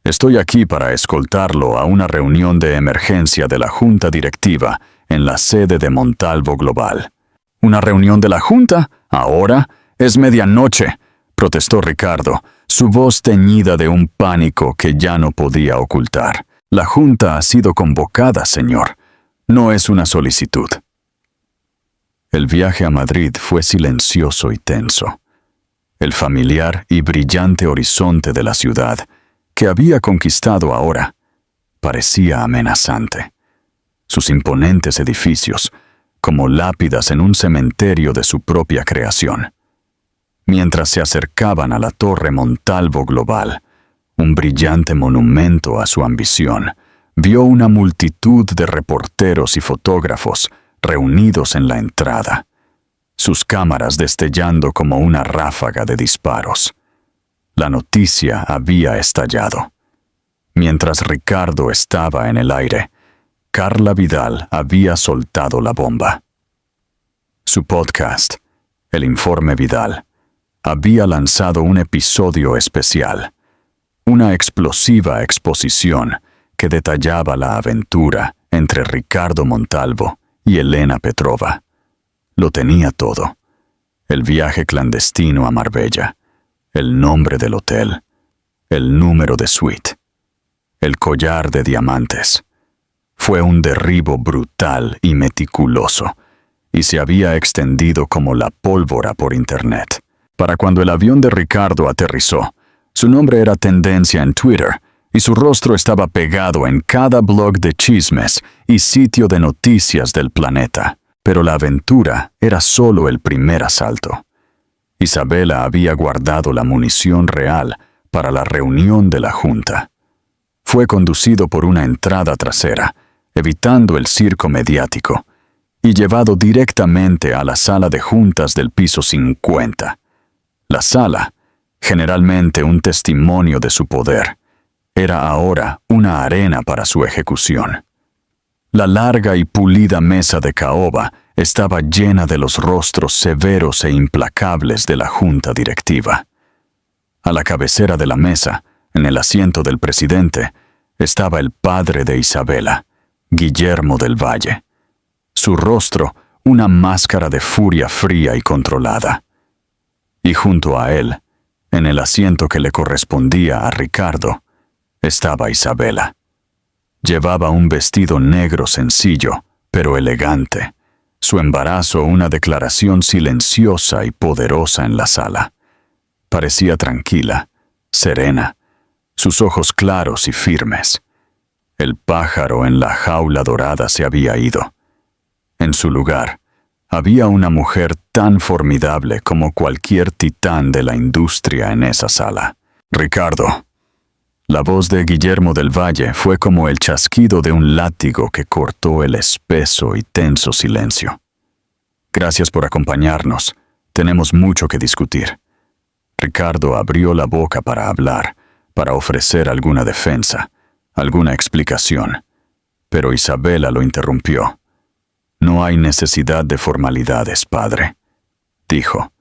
Estoy aquí para escoltarlo a una reunión de emergencia de la Junta Directiva en la sede de Montalvo Global. ¿Una reunión de la Junta? ¿Ahora? Es medianoche, protestó Ricardo, su voz teñida de un pánico que ya no podía ocultar. La Junta ha sido convocada, señor. No es una solicitud. El viaje a Madrid fue silencioso y tenso. El familiar y brillante horizonte de la ciudad, que había conquistado ahora, parecía amenazante. Sus imponentes edificios, como lápidas en un cementerio de su propia creación. Mientras se acercaban a la Torre Montalvo Global, un brillante monumento a su ambición, vio una multitud de reporteros y fotógrafos reunidos en la entrada, sus cámaras destellando como una ráfaga de disparos. La noticia había estallado. Mientras Ricardo estaba en el aire, Carla Vidal había soltado la bomba. Su podcast, El Informe Vidal, había lanzado un episodio especial, una explosiva exposición que detallaba la aventura entre Ricardo Montalvo y Elena Petrova. Lo tenía todo: el viaje clandestino a Marbella, el nombre del hotel, el número de suite, el collar de diamantes. Fue un derribo brutal y meticuloso, y se había extendido como la pólvora por internet. Para cuando el avión de Ricardo aterrizó, su nombre era tendencia en Twitter, y su rostro estaba pegado en cada blog de chismes y sitio de noticias del planeta. Pero la aventura era solo el primer asalto. Isabela había guardado la munición real para la reunión de la Junta. Fue conducido por una entrada trasera, evitando el circo mediático, y llevado directamente a la sala de juntas del piso 50. La sala, generalmente un testimonio de su poder, era ahora una arena para su ejecución. La larga y pulida mesa de caoba estaba llena de los rostros severos e implacables de la junta directiva. A la cabecera de la mesa, en el asiento del presidente, estaba el padre de Isabela, Guillermo del Valle. Su rostro, una máscara de furia fría y controlada. Y junto a él, en el asiento que le correspondía a Ricardo, estaba Isabela. Llevaba un vestido negro sencillo, pero elegante. Su embarazo una declaración silenciosa y poderosa en la sala. Parecía tranquila, serena, sus ojos claros y firmes. El pájaro en la jaula dorada se había ido. En su lugar, había una mujer tan formidable como cualquier titán de la industria en esa sala. Ricardo. La voz de Guillermo del Valle fue como el chasquido de un látigo que cortó el espeso y tenso silencio. Gracias por acompañarnos. Tenemos mucho que discutir. Ricardo abrió la boca para hablar, para ofrecer alguna defensa, alguna explicación. Pero Isabela lo interrumpió. No hay necesidad de formalidades, padre, dijo,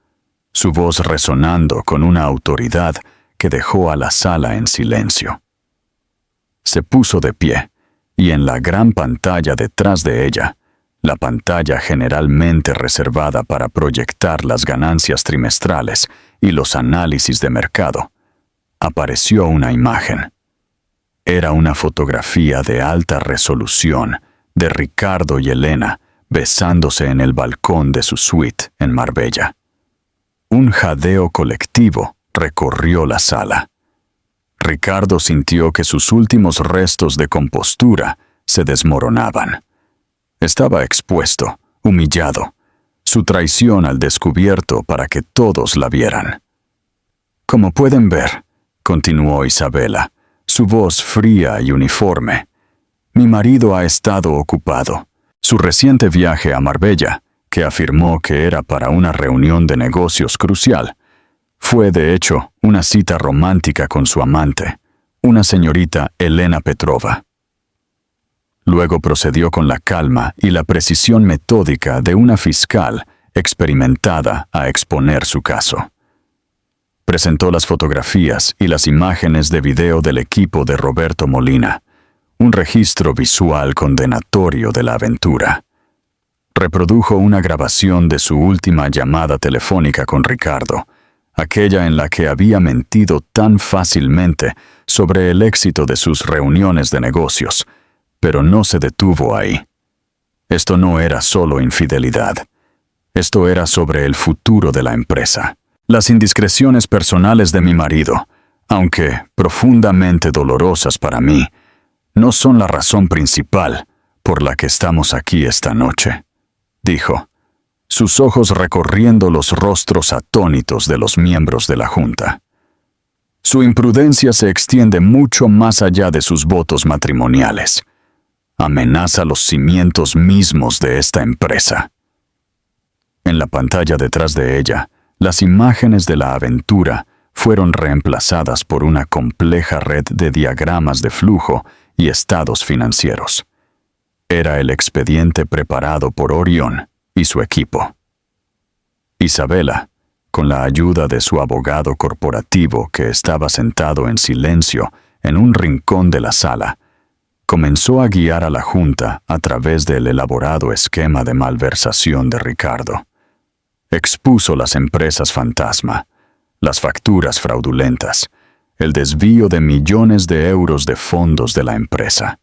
su voz resonando con una autoridad que dejó a la sala en silencio. Se puso de pie, y en la gran pantalla detrás de ella, la pantalla generalmente reservada para proyectar las ganancias trimestrales y los análisis de mercado, apareció una imagen. Era una fotografía de alta resolución de Ricardo y Elena besándose en el balcón de su suite en Marbella. Un jadeo colectivo recorrió la sala. Ricardo sintió que sus últimos restos de compostura se desmoronaban. Estaba expuesto, humillado, su traición al descubierto para que todos la vieran. Como pueden ver, continuó Isabela, su voz fría y uniforme, mi marido ha estado ocupado. Su reciente viaje a Marbella, que afirmó que era para una reunión de negocios crucial, fue de hecho una cita romántica con su amante, una señorita Elena Petrova. Luego procedió con la calma y la precisión metódica de una fiscal experimentada a exponer su caso. Presentó las fotografías y las imágenes de video del equipo de Roberto Molina, un registro visual condenatorio de la aventura. Reprodujo una grabación de su última llamada telefónica con Ricardo, aquella en la que había mentido tan fácilmente sobre el éxito de sus reuniones de negocios, pero no se detuvo ahí. Esto no era solo infidelidad. Esto era sobre el futuro de la empresa. Las indiscreciones personales de mi marido, aunque profundamente dolorosas para mí, no son la razón principal por la que estamos aquí esta noche, dijo, sus ojos recorriendo los rostros atónitos de los miembros de la Junta. Su imprudencia se extiende mucho más allá de sus votos matrimoniales. Amenaza los cimientos mismos de esta empresa. En la pantalla detrás de ella, las imágenes de la aventura fueron reemplazadas por una compleja red de diagramas de flujo y estados financieros. Era el expediente preparado por Orión y su equipo. Isabela, con la ayuda de su abogado corporativo que estaba sentado en silencio en un rincón de la sala, comenzó a guiar a la Junta a través del elaborado esquema de malversación de Ricardo. Expuso las empresas fantasma, las facturas fraudulentas, el desvío de millones de euros de fondos de la empresa.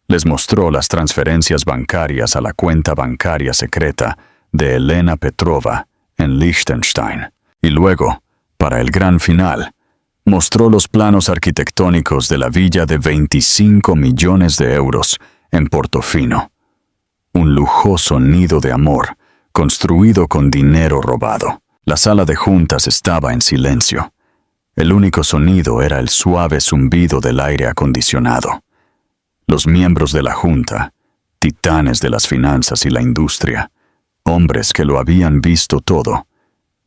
Les mostró las transferencias bancarias a la cuenta bancaria secreta de Elena Petrova en Liechtenstein. Y luego, para el gran final, mostró los planos arquitectónicos de la villa de 25 millones de euros en Portofino. Un lujoso nido de amor, construido con dinero robado. La sala de juntas estaba en silencio. El único sonido era el suave zumbido del aire acondicionado. Los miembros de la Junta, titanes de las finanzas y la industria, hombres que lo habían visto todo,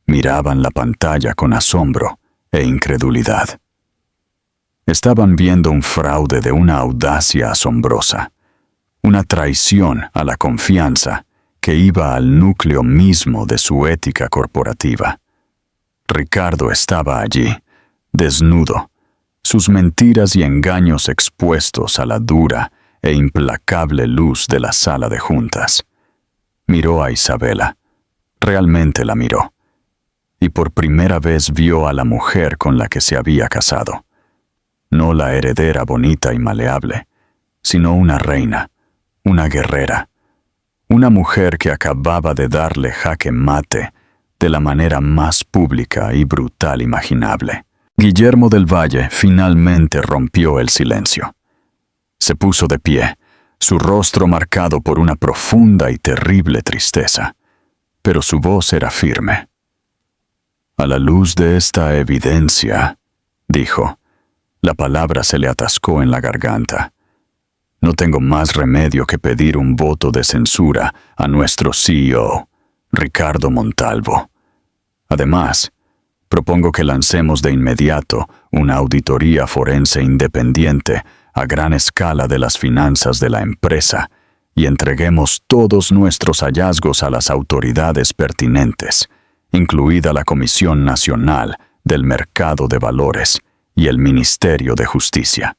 miraban la pantalla con asombro e incredulidad. Estaban viendo un fraude de una audacia asombrosa, una traición a la confianza que iba al núcleo mismo de su ética corporativa. Ricardo estaba allí, desnudo, sus mentiras y engaños expuestos a la dura e implacable luz de la sala de juntas. Miró a Isabela, realmente la miró, y por primera vez vio a la mujer con la que se había casado. No la heredera bonita y maleable, sino una reina, una guerrera, una mujer que acababa de darle jaque mate de la manera más pública y brutal imaginable. Guillermo del Valle finalmente rompió el silencio. Se puso de pie, su rostro marcado por una profunda y terrible tristeza, pero su voz era firme. A la luz de esta evidencia, dijo, la palabra se le atascó en la garganta. No tengo más remedio que pedir un voto de censura a nuestro CEO, Ricardo Montalvo. Además, propongo que lancemos de inmediato una auditoría forense independiente a gran escala de las finanzas de la empresa y entreguemos todos nuestros hallazgos a las autoridades pertinentes, incluida la Comisión Nacional del Mercado de Valores y el Ministerio de Justicia.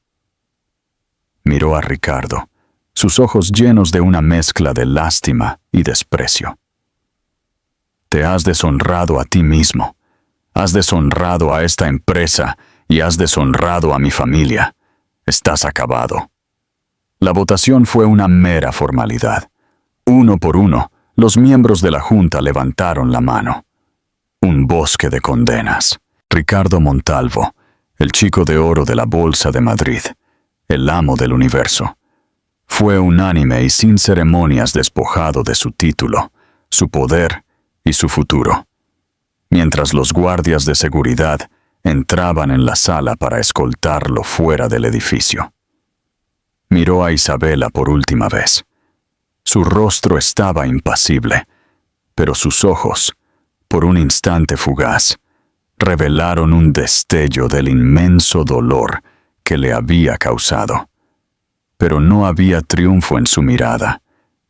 Miró a Ricardo, sus ojos llenos de una mezcla de lástima y desprecio. Te has deshonrado a ti mismo, has deshonrado a esta empresa y has deshonrado a mi familia. Estás acabado. La votación fue una mera formalidad. Uno por uno, los miembros de la Junta levantaron la mano. Un bosque de condenas. Ricardo Montalvo, el chico de oro de la Bolsa de Madrid, el amo del universo, fue unánime y sin ceremonias despojado de su título, su poder y su futuro, mientras los guardias de seguridad entraban en la sala para escoltarlo fuera del edificio. Miró a Isabela por última vez. Su rostro estaba impasible, pero sus ojos, por un instante fugaz, revelaron un destello del inmenso dolor que le había causado. Pero no había triunfo en su mirada,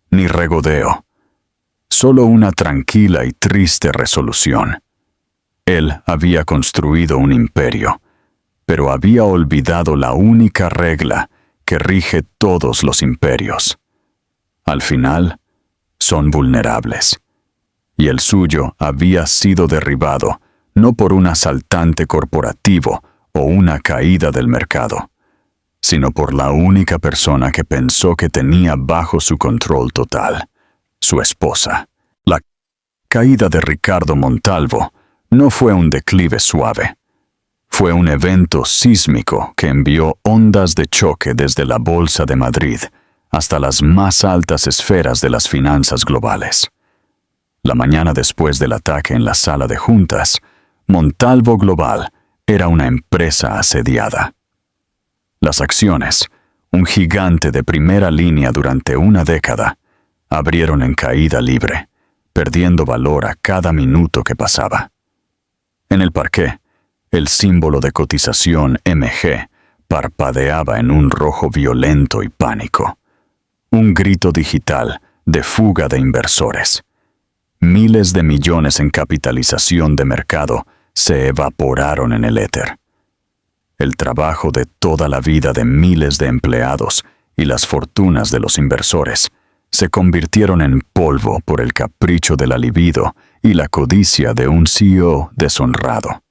ni regodeo, solo una tranquila y triste resolución. Él había construido un imperio, pero había olvidado la única regla que rige todos los imperios. Al final, son vulnerables. Y el suyo había sido derribado no por un asaltante corporativo o una caída del mercado, sino por la única persona que pensó que tenía bajo su control total, su esposa. La caída de Ricardo Montalvo no fue un declive suave. Fue un evento sísmico que envió ondas de choque desde la Bolsa de Madrid hasta las más altas esferas de las finanzas globales. La mañana después del ataque en la sala de juntas, Montalvo Global era una empresa asediada. Las acciones, un gigante de primera línea durante una década, abrieron en caída libre, perdiendo valor a cada minuto que pasaba. En el parqué, el símbolo de cotización MG parpadeaba en un rojo violento y pánico. Un grito digital de fuga de inversores. Miles de millones en capitalización de mercado se evaporaron en el éter. El trabajo de toda la vida de miles de empleados y las fortunas de los inversores se convirtieron en polvo por el capricho de la libido y la codicia de un CEO deshonrado.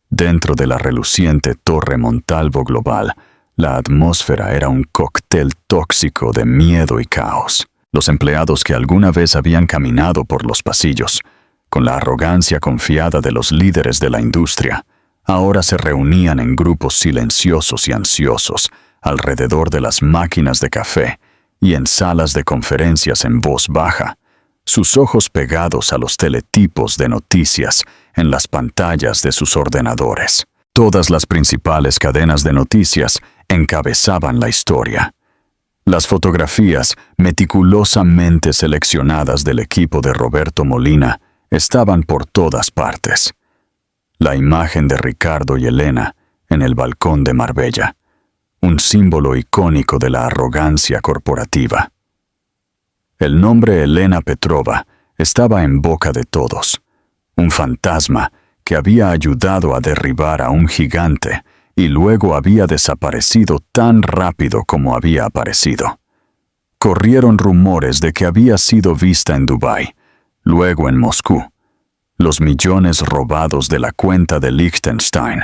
Dentro de la reluciente Torre Montalvo Global, la atmósfera era un cóctel tóxico de miedo y caos. Los empleados que alguna vez habían caminado por los pasillos, con la arrogancia confiada de los líderes de la industria, ahora se reunían en grupos silenciosos y ansiosos alrededor de las máquinas de café y en salas de conferencias en voz baja, sus ojos pegados a los teletipos de noticias en las pantallas de sus ordenadores. Todas las principales cadenas de noticias encabezaban la historia. Las fotografías meticulosamente seleccionadas del equipo de Roberto Molina estaban por todas partes. La imagen de Ricardo y Elena en el balcón de Marbella, un símbolo icónico de la arrogancia corporativa. El nombre Elena Petrova estaba en boca de todos, un fantasma que había ayudado a derribar a un gigante y luego había desaparecido tan rápido como había aparecido. Corrieron rumores de que había sido vista en Dubái, luego en Moscú, los millones robados de la cuenta de Liechtenstein,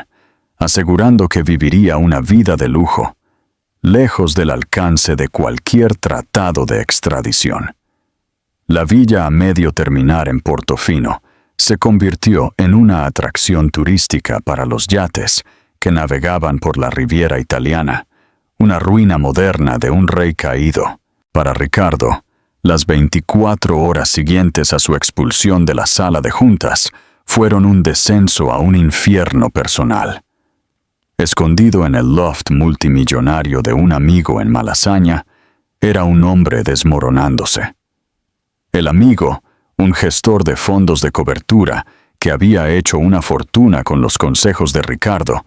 asegurando que viviría una vida de lujo, lejos del alcance de cualquier tratado de extradición. La villa a medio terminar en Portofino se convirtió en una atracción turística para los yates que navegaban por la Riviera italiana, una ruina moderna de un rey caído. Para Ricardo, las 24 horas siguientes a su expulsión de la sala de juntas fueron un descenso a un infierno personal. Escondido en el loft multimillonario de un amigo en Malasaña, era un hombre desmoronándose. El amigo, un gestor de fondos de cobertura que había hecho una fortuna con los consejos de Ricardo,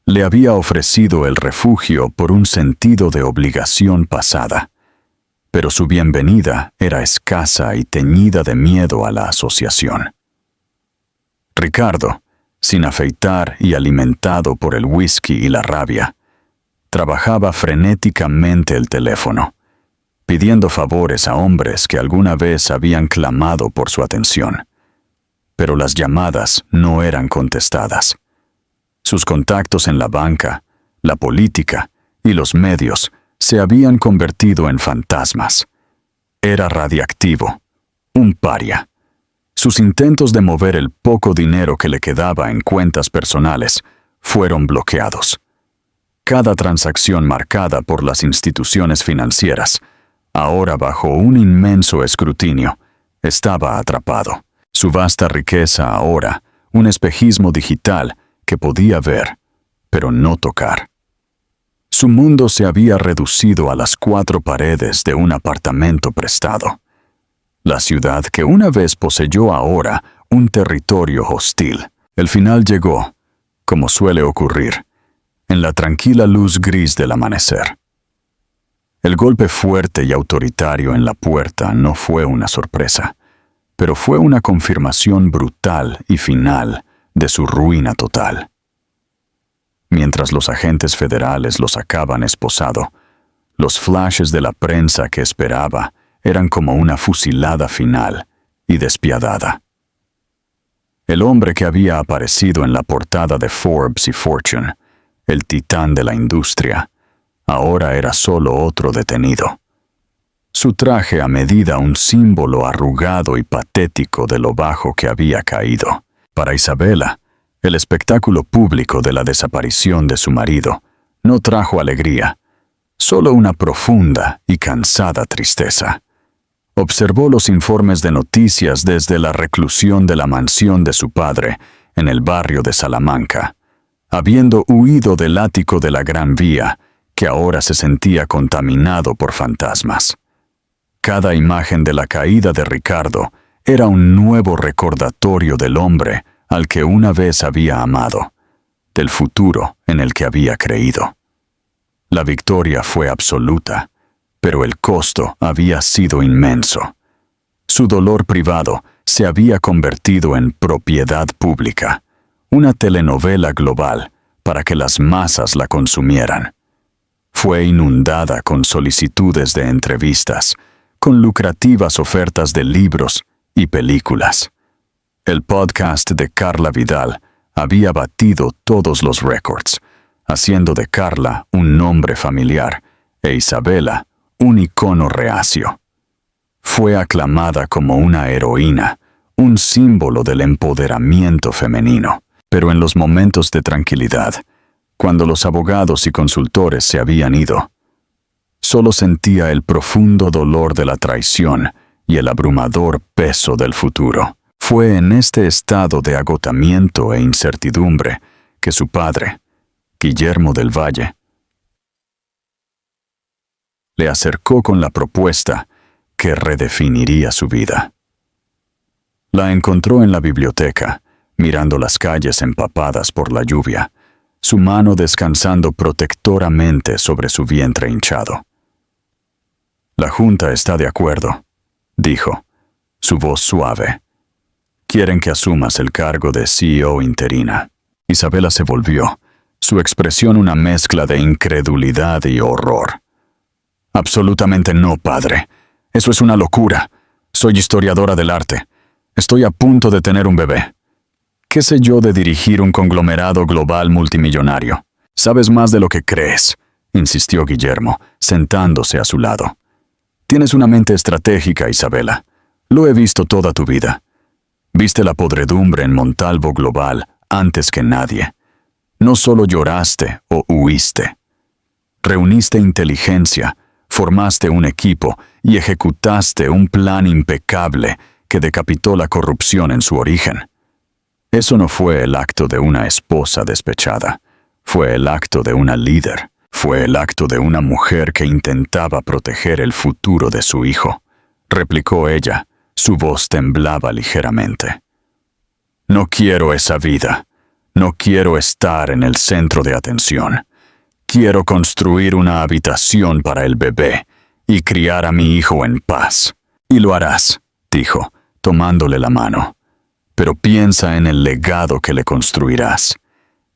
le había ofrecido el refugio por un sentido de obligación pasada. Pero su bienvenida era escasa y teñida de miedo a la asociación. Ricardo, sin afeitar y alimentado por el whisky y la rabia, trabajaba frenéticamente el teléfono, pidiendo favores a hombres que alguna vez habían clamado por su atención. Pero las llamadas no eran contestadas. Sus contactos en la banca, la política y los medios se habían convertido en fantasmas. Era radiactivo, un paria. Sus intentos de mover el poco dinero que le quedaba en cuentas personales fueron bloqueados. Cada transacción marcada por las instituciones financieras, ahora bajo un inmenso escrutinio, estaba atrapado. Su vasta riqueza ahora, un espejismo digital que podía ver, pero no tocar. Su mundo se había reducido a las 4 paredes de un apartamento prestado. La ciudad que una vez poseyó ahora un territorio hostil. El final llegó, como suele ocurrir, en la tranquila luz gris del amanecer. El golpe fuerte y autoritario en la puerta no fue una sorpresa, pero fue una confirmación brutal y final de su ruina total. Mientras los agentes federales lo sacaban esposado, los flashes de la prensa que esperaba eran como una fusilada final y despiadada. El hombre que había aparecido en la portada de Forbes y Fortune, el titán de la industria, ahora era solo otro detenido. Su traje a medida un símbolo arrugado y patético de lo bajo que había caído. Para Isabela, el espectáculo público de la desaparición de su marido no trajo alegría, solo una profunda y cansada tristeza. Observó los informes de noticias desde la reclusión de la mansión de su padre en el barrio de Salamanca, habiendo huido del ático de la Gran Vía, que ahora se sentía contaminado por fantasmas. Cada imagen de la caída de Ricardo era un nuevo recordatorio del hombre al que una vez había amado, del futuro en el que había creído. La victoria fue absoluta, pero el costo había sido inmenso. Su dolor privado se había convertido en propiedad pública, una telenovela global para que las masas la consumieran. Fue inundada con solicitudes de entrevistas, con lucrativas ofertas de libros y películas. El podcast de Carla Vidal había batido todos los récords, haciendo de Carla un nombre familiar e Isabela un icono reacio. Fue aclamada como una heroína, un símbolo del empoderamiento femenino. Pero en los momentos de tranquilidad, cuando los abogados y consultores se habían ido, solo sentía el profundo dolor de la traición y el abrumador peso del futuro. Fue en este estado de agotamiento e incertidumbre que su padre, Guillermo del Valle, le acercó con la propuesta que redefiniría su vida. La encontró en la biblioteca, mirando las calles empapadas por la lluvia, su mano descansando protectoramente sobre su vientre hinchado. «La Junta está de acuerdo», dijo, su voz suave. «Quieren que asumas el cargo de CEO interina». Isabela se volvió, su expresión una mezcla de incredulidad y horror. «Absolutamente no, padre. Eso es una locura. Soy historiadora del arte. Estoy a punto de tener un bebé. ¿Qué sé yo de dirigir un conglomerado global multimillonario? Sabes más de lo que crees», insistió Guillermo, sentándose a su lado. «Tienes una mente estratégica, Isabela. Lo he visto toda tu vida. Viste la podredumbre en Montalvo Global antes que nadie. No solo lloraste o huiste. Reuniste inteligencia, formaste un equipo y ejecutaste un plan impecable que decapitó la corrupción en su origen. Eso no fue el acto de una esposa despechada. Fue el acto de una líder. Fue el acto de una mujer que intentaba proteger el futuro de su hijo», replicó ella. Su voz temblaba ligeramente. «No quiero esa vida. No quiero estar en el centro de atención. Quiero construir una habitación para el bebé y criar a mi hijo en paz». «Y lo harás», dijo, tomándole la mano. «Pero piensa en el legado que le construirás.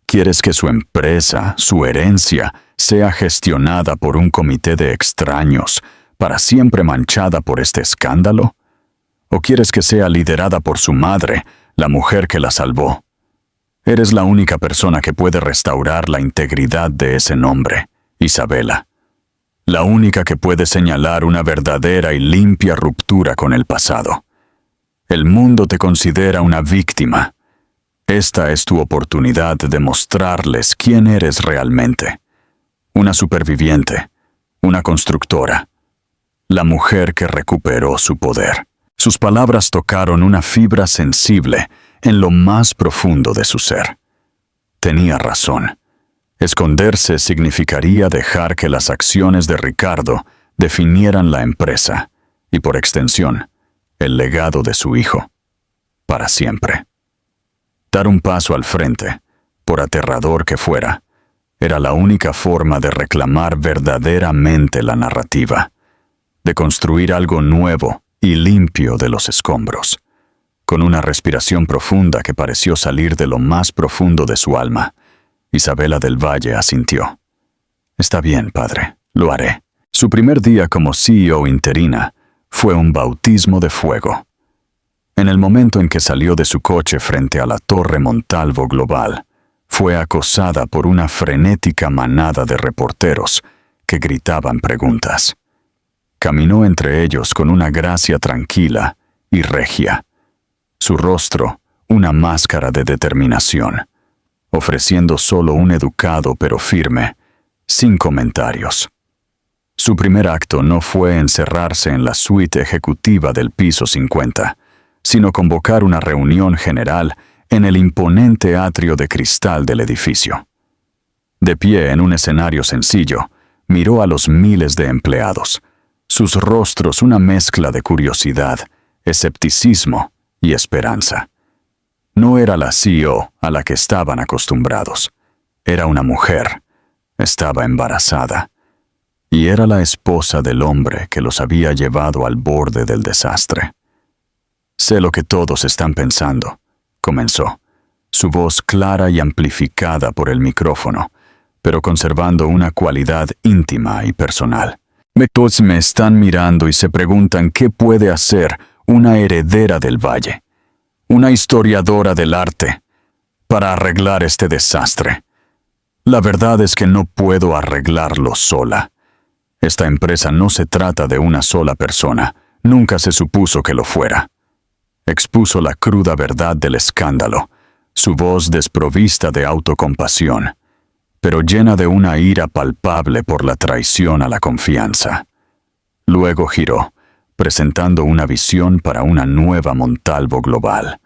¿Quieres que su empresa, su herencia, sea gestionada por un comité de extraños, para siempre manchada por este escándalo? ¿O quieres que sea liderada por su madre, la mujer que la salvó? Eres la única persona que puede restaurar la integridad de ese nombre, Isabela. La única que puede señalar una verdadera y limpia ruptura con el pasado. El mundo te considera una víctima. Esta es tu oportunidad de mostrarles quién eres realmente. Una superviviente, una constructora, la mujer que recuperó su poder». Sus palabras tocaron una fibra sensible en lo más profundo de su ser. Tenía razón. Esconderse significaría dejar que las acciones de Ricardo definieran la empresa y, por extensión, el legado de su hijo, para siempre. Dar un paso al frente, por aterrador que fuera, era la única forma de reclamar verdaderamente la narrativa, de construir algo nuevo y limpio de los escombros. Con una respiración profunda que pareció salir de lo más profundo de su alma, Isabela del Valle asintió. Está bien, padre, lo haré. Su primer día como CEO interina fue un bautismo de fuego. En el momento en que salió de su coche frente a la Torre Montalvo Global, fue acosada por una frenética manada de reporteros que gritaban preguntas. Caminó entre ellos con una gracia tranquila y regia. Su rostro, una máscara de determinación, ofreciendo solo un educado pero firme, sin comentarios. Su primer acto no fue encerrarse en la suite ejecutiva del piso 50, sino convocar una reunión general en el imponente atrio de cristal del edificio. De pie en un escenario sencillo, miró a los miles de empleados, sus rostros una mezcla de curiosidad, escepticismo y esperanza. No era la CEO a la que estaban acostumbrados. Era una mujer. Estaba embarazada. Y era la esposa del hombre que los había llevado al borde del desastre. Sé lo que todos están pensando, comenzó, su voz clara y amplificada por el micrófono, pero conservando una cualidad íntima y personal. Todos me están mirando y se preguntan qué puede hacer una heredera del Valle, una historiadora del arte, para arreglar este desastre. La verdad es que no puedo arreglarlo sola. Esta empresa no se trata de una sola persona, nunca se supuso que lo fuera. Expuso la cruda verdad del escándalo, su voz desprovista de autocompasión, pero llena de una ira palpable por la traición a la confianza. Luego giró, presentando una visión para una nueva Montalvo global,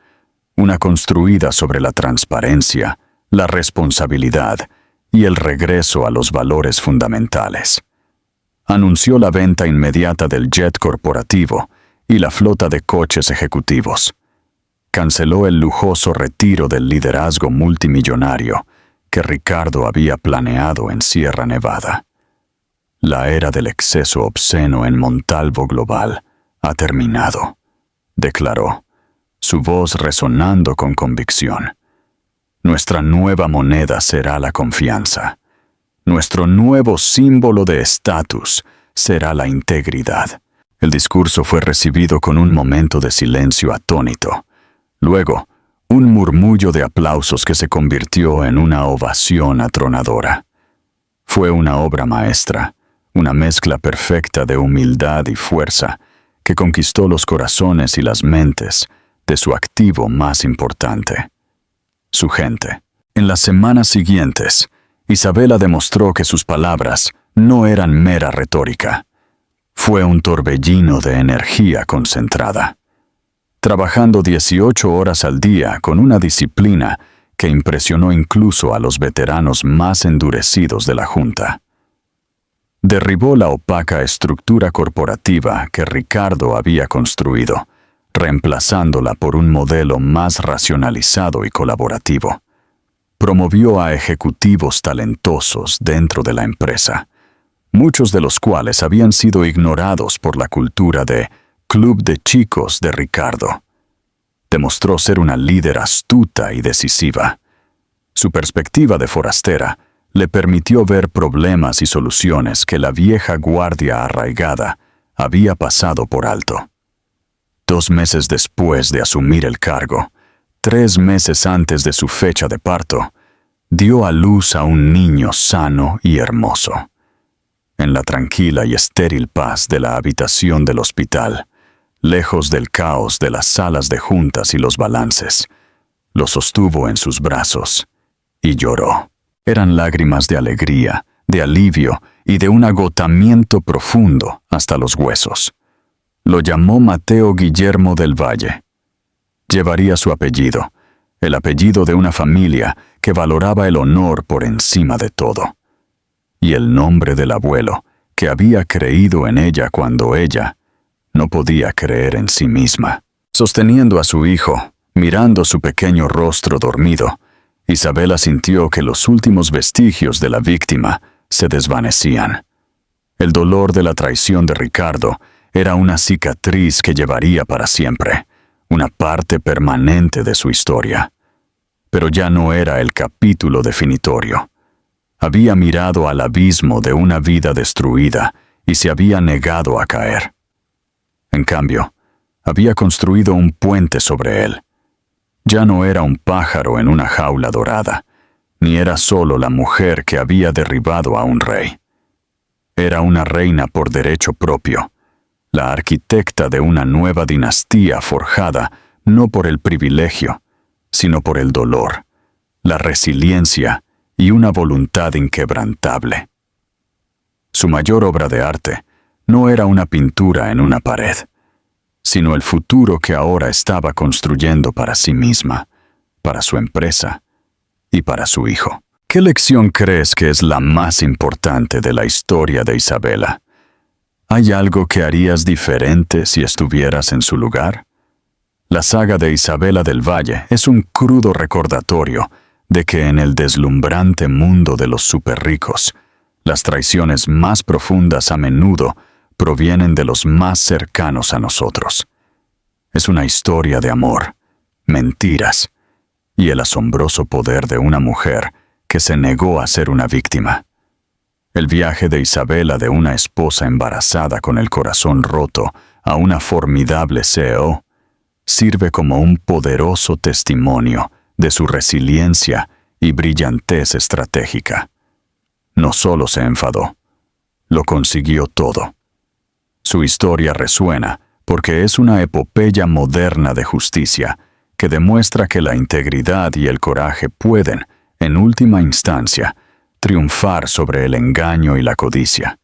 una construida sobre la transparencia, la responsabilidad y el regreso a los valores fundamentales. Anunció la venta inmediata del jet corporativo y la flota de coches ejecutivos. Canceló el lujoso retiro del liderazgo multimillonario que Ricardo había planeado en Sierra Nevada. La era del exceso obsceno en Montalvo Global ha terminado, declaró, su voz resonando con convicción. Nuestra nueva moneda será la confianza. Nuestro nuevo símbolo de estatus será la integridad. El discurso fue recibido con un momento de silencio atónito. Luego, un murmullo de aplausos que se convirtió en una ovación atronadora. Fue una obra maestra, una mezcla perfecta de humildad y fuerza que conquistó los corazones y las mentes de su activo más importante, su gente. En las semanas siguientes, Isabela demostró que sus palabras no eran mera retórica. Fue un torbellino de energía concentrada, trabajando 18 horas al día con una disciplina que impresionó incluso a los veteranos más endurecidos de la Junta. Derribó la opaca estructura corporativa que Ricardo había construido, reemplazándola por un modelo más racionalizado y colaborativo. Promovió a ejecutivos talentosos dentro de la empresa, muchos de los cuales habían sido ignorados por la cultura de Club de Chicos de Ricardo. Demostró ser una líder astuta y decisiva. Su perspectiva de forastera le permitió ver problemas y soluciones que la vieja guardia arraigada había pasado por alto. 2 meses después de asumir el cargo, 3 meses antes de su fecha de parto, dio a luz a un niño sano y hermoso. En la tranquila y estéril paz de la habitación del hospital, lejos del caos de las salas de juntas y los balances, lo sostuvo en sus brazos y lloró. Eran lágrimas de alegría, de alivio y de un agotamiento profundo hasta los huesos. Lo llamó Mateo Guillermo del Valle. Llevaría su apellido, el apellido de una familia que valoraba el honor por encima de todo. Y el nombre del abuelo, que había creído en ella cuando ella no podía creer en sí misma. Sosteniendo a su hijo, mirando su pequeño rostro dormido, Isabela sintió que los últimos vestigios de la víctima se desvanecían. El dolor de la traición de Ricardo era una cicatriz que llevaría para siempre, una parte permanente de su historia. Pero ya no era el capítulo definitorio. Había mirado al abismo de una vida destruida y se había negado a caer. En cambio, había construido un puente sobre él. Ya no era un pájaro en una jaula dorada, ni era solo la mujer que había derribado a un rey. Era una reina por derecho propio, la arquitecta de una nueva dinastía forjada no por el privilegio, sino por el dolor, la resiliencia y una voluntad inquebrantable. Su mayor obra de arte no era una pintura en una pared, sino el futuro que ahora estaba construyendo para sí misma, para su empresa y para su hijo. ¿Qué lección crees que es la más importante de la historia de Isabela? ¿Hay algo que harías diferente si estuvieras en su lugar? La saga de Isabela del Valle es un crudo recordatorio de que en el deslumbrante mundo de los superricos, las traiciones más profundas a menudo provienen de los más cercanos a nosotros. Es una historia de amor, mentiras y el asombroso poder de una mujer que se negó a ser una víctima. El viaje de Isabela de una esposa embarazada con el corazón roto a una formidable CEO sirve como un poderoso testimonio de su resiliencia y brillantez estratégica. No solo se enfadó, lo consiguió todo. Su historia resuena porque es una epopeya moderna de justicia que demuestra que la integridad y el coraje pueden, en última instancia, triunfar sobre el engaño y la codicia.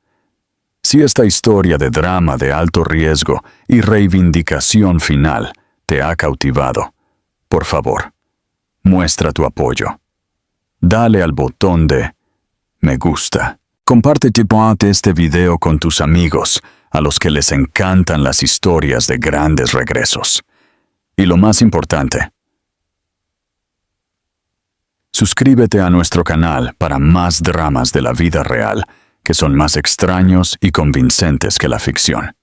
Si esta historia de drama de alto riesgo y reivindicación final te ha cautivado, por favor, muestra tu apoyo. Dale al botón de me gusta. Comparte este video con tus amigos, a los que les encantan las historias de grandes regresos. Y lo más importante, suscríbete a nuestro canal para más dramas de la vida real, que son más extraños y convincentes que la ficción.